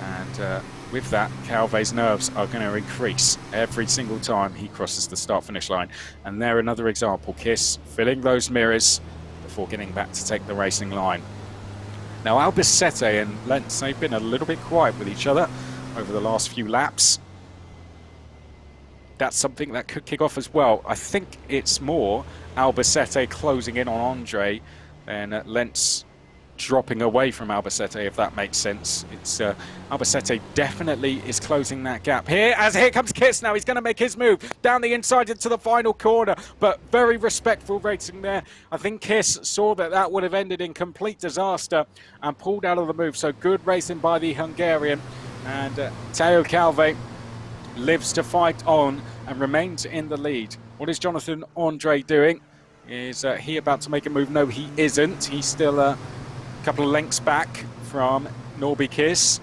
[SPEAKER 1] and with that, Calvé's nerves are going to increase every single time he crosses the start-finish line. And there, another example, Kiss filling those mirrors before getting back to take the racing line. Now, Albacete and Lentz, they've been a little bit quiet with each other over the last few laps. That's something that could kick off as well. I think it's more Albacete closing in on Andre than Lentz dropping away from Albacete, if that makes sense. It's Albacete definitely is closing that gap here, as here comes Kiss now. He's going to make his move down the inside into the final corner, but very respectful racing there. I think Kiss saw that that would have ended in complete disaster and pulled out of the move. So good racing by the Hungarian, and Théo Calvé lives to fight on and remains in the lead. What is Jonathan Andre doing? Is he about to make a move? No, he isn't. He's still a couple of lengths back from Norby Kiss.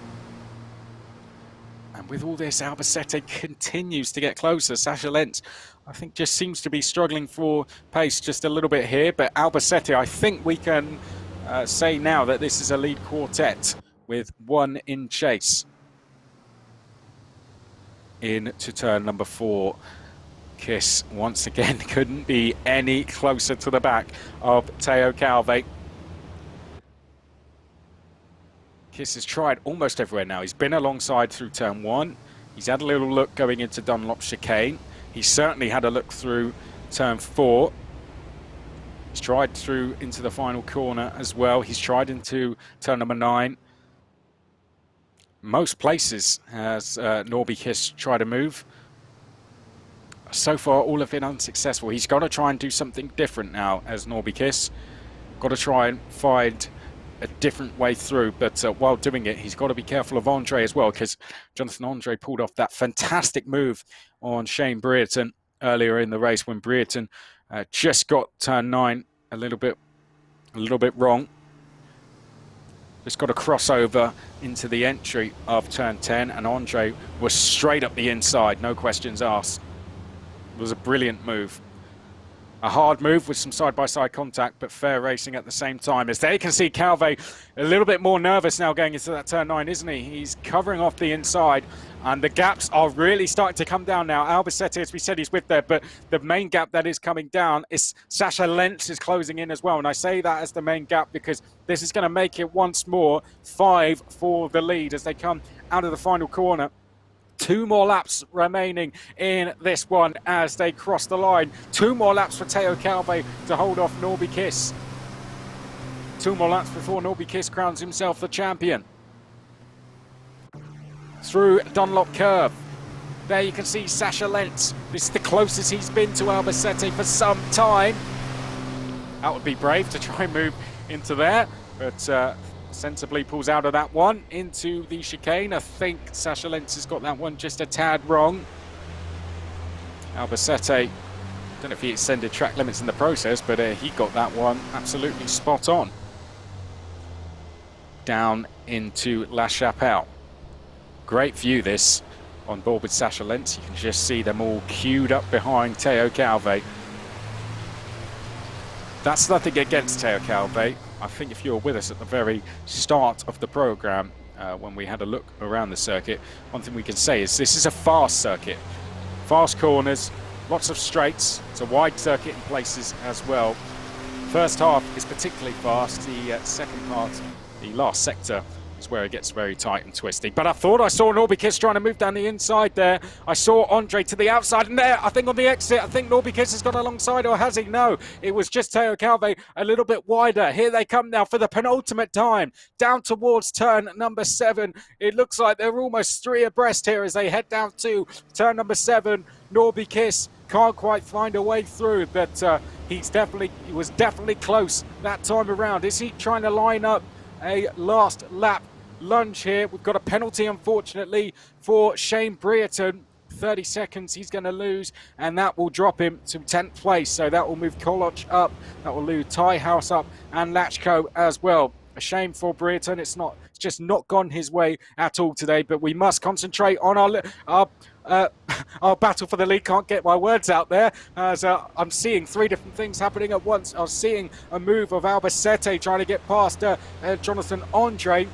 [SPEAKER 1] And with all this, Albacete continues to get closer. Sasha Lentz, I think, just seems to be struggling for pace just a little bit here. But Albacete, I think we can say now that this is a lead quartet with 1 in chase. Into turn number 4. Kiss, once again, couldn't be any closer to the back of Théo Calvé. Kiss has tried almost everywhere now. He's been alongside through turn 1. He's had a little look going into Dunlop chicane. He's certainly had a look through turn 4. He's tried through into the final corner as well. He's tried into turn number 9. Most places has Norby Kiss tried to move. So far, all have been unsuccessful. He's got to try and do something different now as Norby Kiss. Got to try and find a different way through, but while doing it, he's got to be careful of Andre as well, because Jonathan Andre pulled off that fantastic move on Shane Brereton earlier in the race when Brereton just got turn 9 a little bit wrong. Just got a crossover into the entry of turn 10, and Andre was straight up the inside, no questions asked. It was a brilliant move. A hard move with some side-by-side contact, but fair racing at the same time. As there you can see Calvé a little bit more nervous now going into that turn 9, isn't he? He's covering off the inside, and the gaps are really starting to come down now. Albacete, as we said, he's with there, but the main gap that is coming down is Sasha Lentz is closing in as well. And I say that as the main gap because this is going to make it once more 5 for the lead as they come out of the final corner. 2 more laps remaining in this one as they cross the line. 2 more laps for Théo Calvé to hold off Norby Kiss. 2 more laps before Norby Kiss crowns himself the champion. Through Dunlop Curve. There you can see Sasha Lentz. This is the closest he's been to Albacete for some time. That would be brave to try and move into there, but sensibly pulls out of that one into the chicane. I think Sasha Lentz has got that one just a tad wrong. Albacete, don't know if he extended track limits in the process, but he got that one absolutely spot on. Down into La Chapelle. Great view this on board with Sasha Lentz. You can just see them all queued up behind Teo Calvé. That's nothing against Teo Calvé. I think if you were with us at the very start of the program, when we had a look around the circuit, one thing we can say is this is a fast circuit. Fast corners, lots of straights. It's a wide circuit in places as well. First half is particularly fast. The second part, the last sector, is where it gets very tight and twisty. But I thought I saw Norby Kiss trying to move down the inside there. I saw Andre to the outside, and there, I think on the exit, I think Norby Kiss has got alongside, or has he? No, it was just Teo Calvé a little bit wider. Here they come now for the penultimate time, down towards turn number 7. It looks like they're almost 3 abreast here as they head down to turn number 7. Norby Kiss can't quite find a way through, but he was definitely close that time around. Is he trying to line up a last lap lunge here? We've got a penalty, unfortunately, for Shane Brereton. 30 seconds he's going to lose, and that will drop him to 10th place. So that will move Koloch up, that will move Tiehouse up, and Lachko as well. A shame for Brereton. It's just not gone his way at all today, but we must concentrate on our battle for the lead. Can't get my words out there as I'm seeing 3 different things happening at once. I was seeing a move of Albacete trying to get past Jonathan Andre.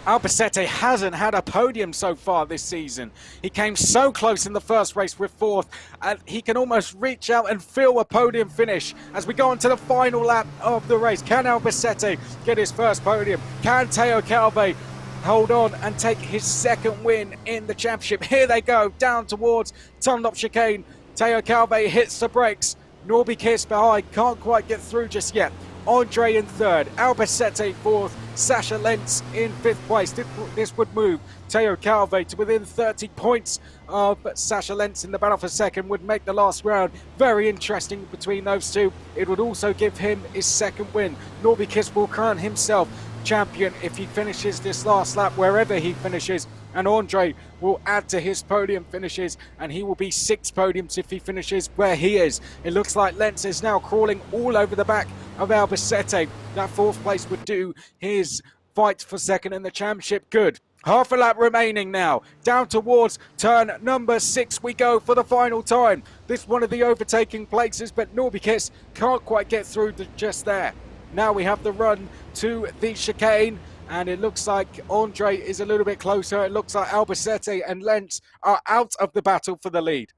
[SPEAKER 1] Albacete hasn't had a podium so far this season. He came so close in the first race with 4th, and he can almost reach out and feel a podium finish as we go on to the final lap of the race. Can Albacete get his first podium? Can Teo Calvé hold on and take his 2nd win in the championship? Here they go, down towards Tunlop chicane. Teo Calvé hits the brakes. Norby Kiss behind, can't quite get through just yet. Andre in 3rd, Albacete 4th, Sasha Lentz in 5th place. This would move Teo Calvé to within 30 points of Sasha Lentz in the battle for 2nd, would make the last round very interesting between those two. It would also give him his 2nd win. Norby Kiss will crown himself champion if he finishes this last lap wherever he finishes, and Andre will add to his podium finishes, and he will be 6 podiums if he finishes where he is. It looks like Lentz is now crawling all over the back of Albacete. That 4th place would do his fight for 2nd in the championship good. Half a lap remaining now. Down towards turn number 6 we go for the final time. This one of the overtaking places, but Norby Kiss can't quite get through just there. Now we have the run to the chicane, and it looks like Andre is a little bit closer. It looks like Albacete and Lentz are out of the battle for the lead.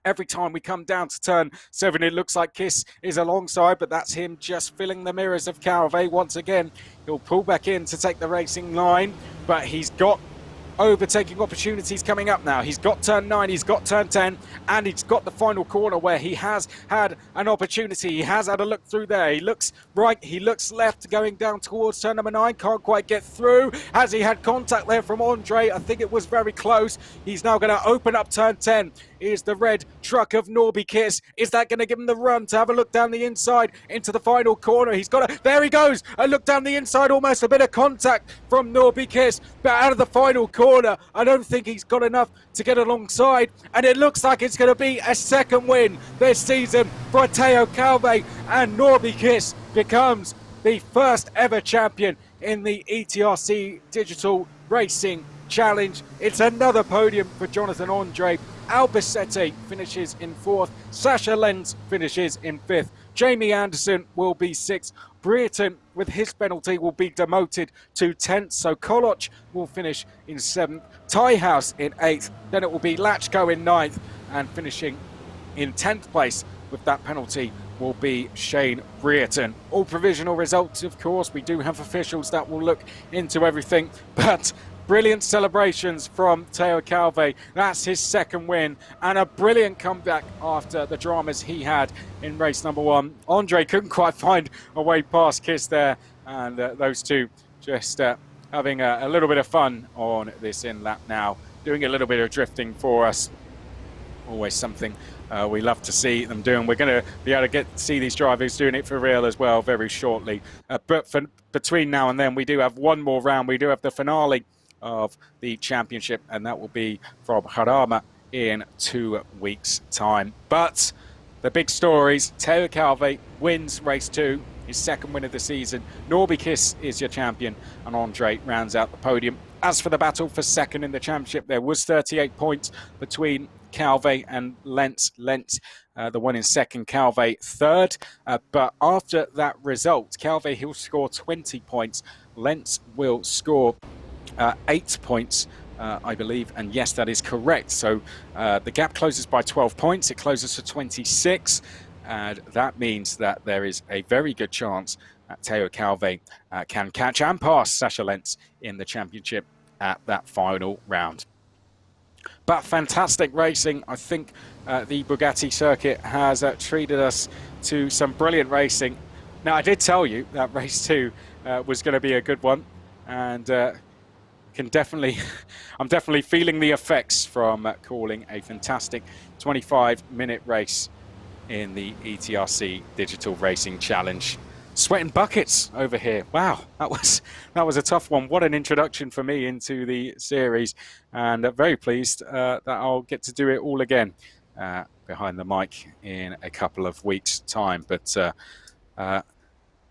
[SPEAKER 1] Every time we come down to turn 7, it looks like Kiss is alongside, but that's him just filling the mirrors of Calvé once again. He'll pull back in to take the racing line, but he's got overtaking opportunities coming up now. He's got turn 9, he's got turn 10, and he's got the final corner where he has had an opportunity. He has had a look through there. He looks right, he looks left, going down towards turn number 9, can't quite get through. Has he had contact there from Andre? I think it was very close. He's now going to open up turn 10. Is the red truck of Norby Kiss. Is that going to give him the run to have a look down the inside into the final corner? He's got a, there he goes, a look down the inside, almost a bit of contact from Norby Kiss, but out of the final corner, I don't think he's got enough to get alongside, and it looks like it's going to be a 2nd win this season for Teo Calvé, and Norby Kiss becomes the 1st ever champion in the ETRC Digital Racing Challenge. It's another podium for Jonathan Andre. Albacete finishes in 4th. Sasha Lentz finishes in 5th. Jamie Anderson will be 6th. Brereton, with his penalty, will be demoted to 10th. So Koloch will finish in 7th. Tiehouse in 8th. Then it will be Lachko in 9th. And finishing in 10th place with that penalty will be Shane Brereton. All provisional results, of course. We do have officials that will look into everything. But brilliant celebrations from Teo Calvé. That's his 2nd win, and a brilliant comeback after the dramas he had in race number 1. Andre couldn't quite find a way past Kiss there, and those two just having a little bit of fun on this in lap now, doing a little bit of drifting for us. Always something we love to see them doing. We're going to be able to see these drivers doing it for real as well very shortly. But between now and then, we do have one more round. We do have the finale of the championship, and that will be from Jarama in 2 weeks' time. But the big stories: Teo Calvé wins race 2, his second win of the season. Norby Kiss is your champion, and Andre rounds out the podium. As for the battle for second in the championship, there was 38 points between Calvé and Lentz. Lentz, the one in second, Calvé third. But after that result, Calvé, he'll score 20 points. Lentz will score 8 points, I believe. And yes, that is correct. So the gap closes by 12 points. It closes to 26. And that means that there is a very good chance that Teo Calvé can catch and pass Sascha Lentz in the championship at that final round. But fantastic racing. I think the Bugatti circuit has treated us to some brilliant racing. Now, I did tell you that race 2 was going to be a good one, and I'm definitely feeling the effects from calling a fantastic 25-minute race in the ETRC Digital Racing Challenge. Sweating buckets over here. Wow, that was a tough one. What an introduction for me into the series, and very pleased that I'll get to do it all again behind the mic in a couple of weeks' time. But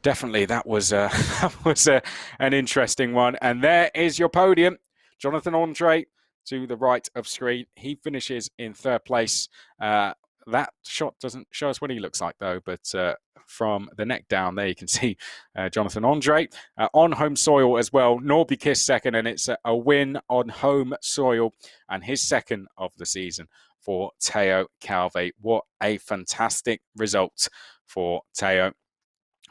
[SPEAKER 1] definitely that was an interesting one. And there is your podium. Jonathan Andre to the right of screen. He finishes in third place. That shot doesn't show us what he looks like, though, but from the neck down there, you can see Jonathan Andre. On home soil as well, Norby Kiss second, and it's a win on home soil, and his second of the season for Teo Calvé. What a fantastic result for Teo.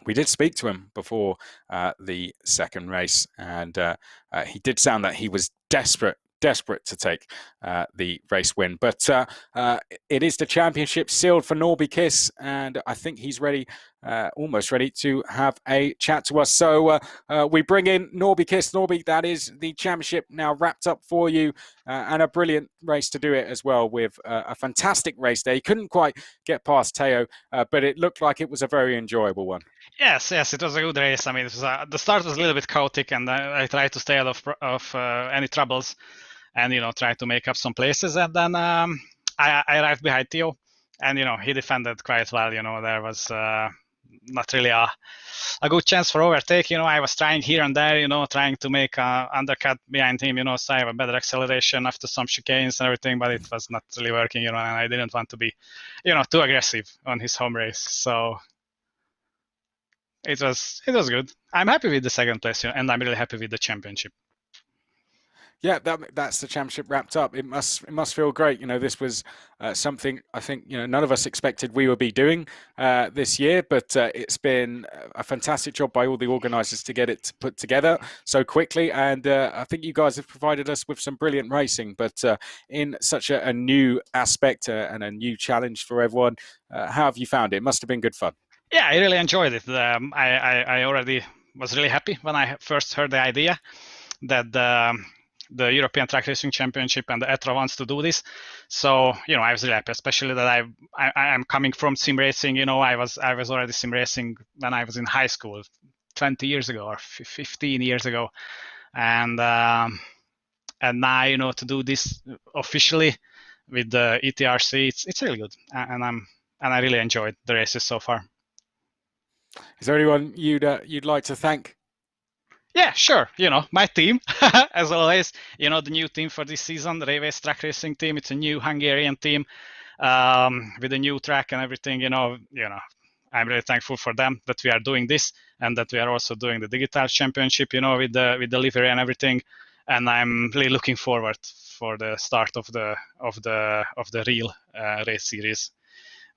[SPEAKER 1] We did speak to him before the second race, and he did sound that he was desperate to take the race win. But it is the championship sealed for Norby Kiss, and I think he's ready, almost ready to have a chat to us. So we bring in Norby Kiss. Norby, that is the championship now wrapped up for you, and a brilliant race to do it as well, with a fantastic race day. He couldn't quite get past Teo, but it looked like it was a very enjoyable one.
[SPEAKER 5] Yes, it was a good race. I mean, it was the start was a little bit chaotic, and I tried to stay out of any troubles, and try to make up some places. And then I arrived behind Teo, and he defended quite well. There was not really a good chance for overtake. I was trying here and there, trying to make an undercut behind him, so I have a better acceleration after some chicanes and everything, but it was not really working, and I didn't want to be, too aggressive on his home race. So it was good. I'm happy with the second place, and I'm really happy with the championship.
[SPEAKER 1] Yeah, that's the championship wrapped up. It must feel great. This was something I think none of us expected we would be doing this year, but it's been a fantastic job by all the organisers to get it put together so quickly. And I think you guys have provided us with some brilliant racing, but in such a new aspect and a new challenge for everyone. How have you found it? It must have been good fun.
[SPEAKER 5] Yeah, I really enjoyed it. I already was really happy when I first heard the idea that the European Track Racing Championship and the ETRA wants to do this. So, I was really happy, especially that I'm coming from sim racing. I was already sim racing when I was in high school 20 years ago or 15 years ago. And now, to do this officially with the ETRC, it's really good. And I really enjoyed the races so far.
[SPEAKER 1] Is there anyone you'd like to thank?
[SPEAKER 5] Yeah, sure. My team, as always, the new team for this season, the Rayways Track Racing team. It's a new Hungarian team with a new track and everything. I'm really thankful for them that we are doing this, and that we are also doing the digital championship, with the livery and everything. And I'm really looking forward for the start of the real race series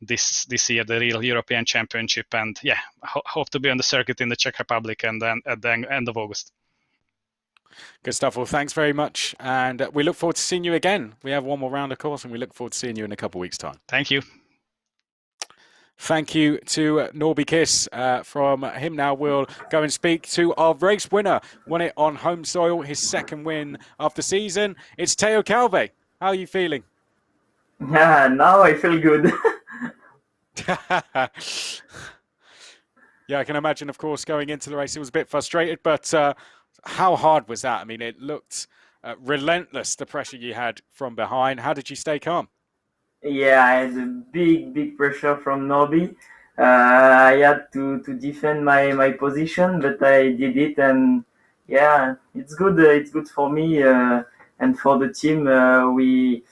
[SPEAKER 5] this year, the real European Championship. And yeah, hope to be on the circuit in the Czech Republic and then at the end of August.
[SPEAKER 1] Good stuff. Well, thanks very much, and we look forward to seeing you again. We have one more round, of course, and we look forward to seeing you in a couple of weeks' time.
[SPEAKER 5] Thank you.
[SPEAKER 1] Thank you to Norby Kiss. From him now, we'll go and speak to our race winner. Won it on home soil, his second win of the season. It's Teo Calvé. How are you feeling?
[SPEAKER 7] Yeah, now I feel good.
[SPEAKER 1] Yeah, I can imagine, of course, going into the race, it was a bit frustrated, but how hard was that? I mean, it looked relentless, the pressure you had from behind. How did you stay calm?
[SPEAKER 7] Yeah, I had a big pressure from Norby. I had to defend my position, but I did it, and yeah, it's good. It's good for me and for the team. We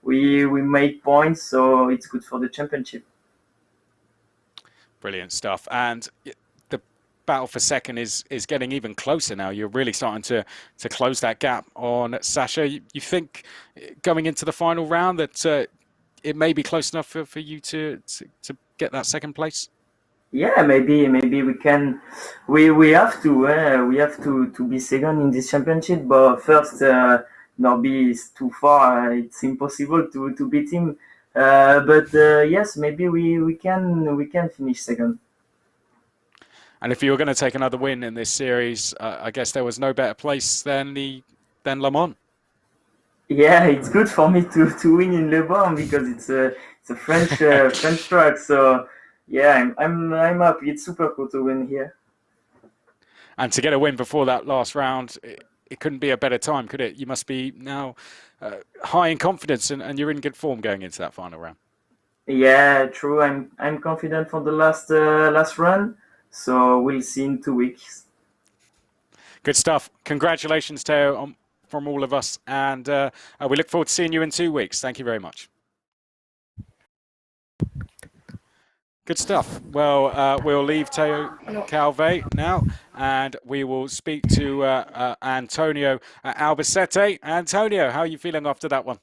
[SPEAKER 7] make points, so it's good for the championship.
[SPEAKER 1] Brilliant stuff. And the battle for second is getting even closer now. You're really starting to close that gap on Sasha. You think going into the final round that it may be close enough for you to get that second place?
[SPEAKER 7] Yeah, maybe we can. We have to be second in this championship. But first, Norby is too far. It's impossible to beat him. But yes, maybe we can finish second.
[SPEAKER 1] And if you were going to take another win in this series, I guess there was no better place than Le Mans.
[SPEAKER 7] Yeah, it's good for me to win in Le Mans because it's a French French track. So yeah, I'm happy. It's super cool to win here.
[SPEAKER 1] And to get a win before that last round, it couldn't be a better time, could it? You must be now high in confidence and you're in good form going into that final round.
[SPEAKER 7] Yeah, true. I'm confident for the last run. So we'll see in 2 weeks.
[SPEAKER 1] Good stuff. Congratulations, Theo, from all of us. And we look forward to seeing you in 2 weeks. Thank you very much. Good stuff. Well, we'll leave Theo Calvet now, and we will speak to Antonio Albacete. Antonio, how are you feeling after that one?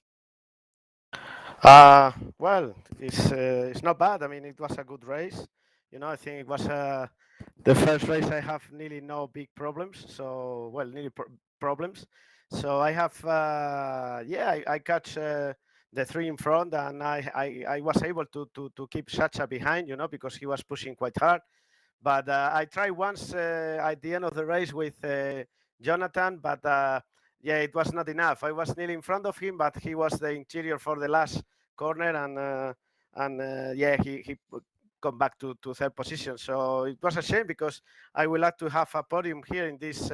[SPEAKER 11] Well, it's not bad. I mean, it was a good race. You know, I think it was the first race I have nearly no big problems. So, well, nearly problems. So I have, I catch the three in front, and I was able to keep Sacha behind, you know, because he was pushing quite hard. But I tried once at the end of the race with Jonathan, but yeah, it was not enough. I was nearly in front of him, but he was the interior for the last corner, and yeah, he come back to third position. So it was a shame because I would like to have a podium here in this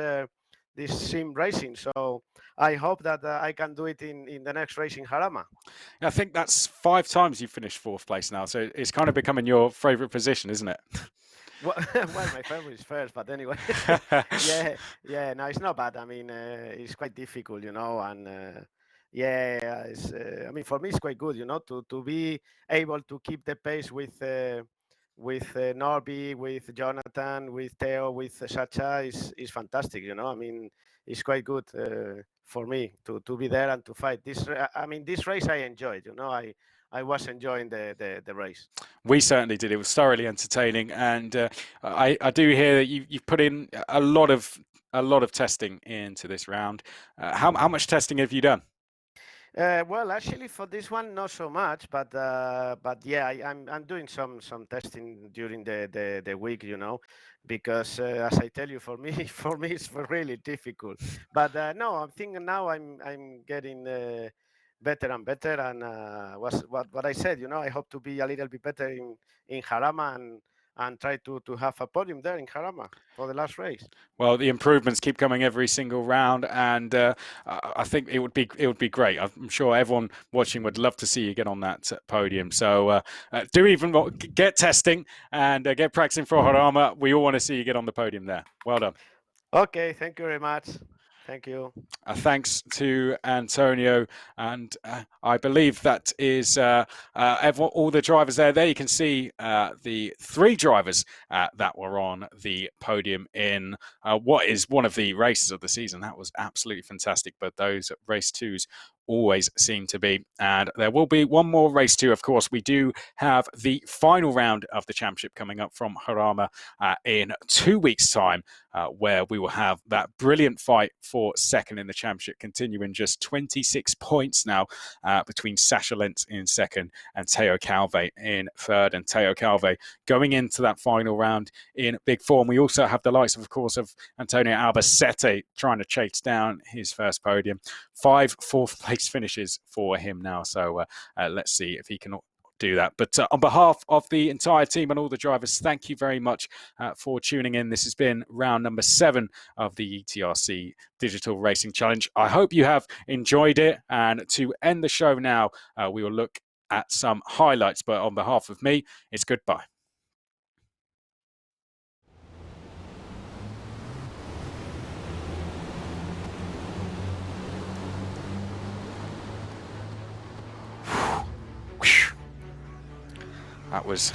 [SPEAKER 11] sim racing. So I hope that I can do it in the next race in Jarama.
[SPEAKER 1] I think that's 5 times you've finished 4th place now, so it's kind of becoming your favourite position, isn't it?
[SPEAKER 11] Well, my favorite is first, but anyway, yeah, no, it's not bad. I mean, it's quite difficult, you know, and yeah, I mean, for me, it's quite good, you know, to be able to keep the pace with Norby, with Jonathan, with Theo, with Sacha is fantastic, you know. I mean, it's quite good for me to be there and to fight. I mean, this race I enjoyed, you know. I was enjoying the race.
[SPEAKER 1] We certainly did. It was thoroughly entertaining, and I do hear that you've put in a lot of testing into this round. How much testing have you done?
[SPEAKER 11] Well, actually, for this one, not so much, but yeah, I'm doing some testing during the week, you know, because as I tell you, for me it's really difficult. But no, I'm thinking now I'm getting better and better, and was what I said, you know, I hope to be a little bit better in Jarama and try to have a podium there in Jarama for the last race.
[SPEAKER 1] Well, the improvements keep coming every single round, and I think it would be great. I'm sure everyone watching would love to see you get on that podium. So do even more, get testing and get practicing for Jarama. We all want to see you get on the podium there. Well done.
[SPEAKER 11] Okay, thank you very much. Thank you.
[SPEAKER 1] Thanks to Antonio, and I believe that is everyone, all the drivers there. There you can see the 3 drivers that were on the podium in what is one of the races of the season. That was absolutely fantastic, but those race 2s always seem to be. And there will be one more race 2, of course. We do have the final round of the championship coming up from Jarama in 2 weeks' time, where we will have that brilliant fight for second in the championship, continuing just 26 points now between Sasha Lentz in second and Theo Calvet in third. And Theo Calvet going into that final round in big form. We also have the likes, of course, of Antonio Albacete trying to chase down his first podium. 5 fourth place finishes for him now. So let's see if he can do that. But on behalf of the entire team and all the drivers, thank you very much for tuning in. This has been round number 7 of the ETRC Digital Racing Challenge. I hope you have enjoyed it. And to end the show now, we will look at some highlights. But on behalf of me, it's goodbye. That was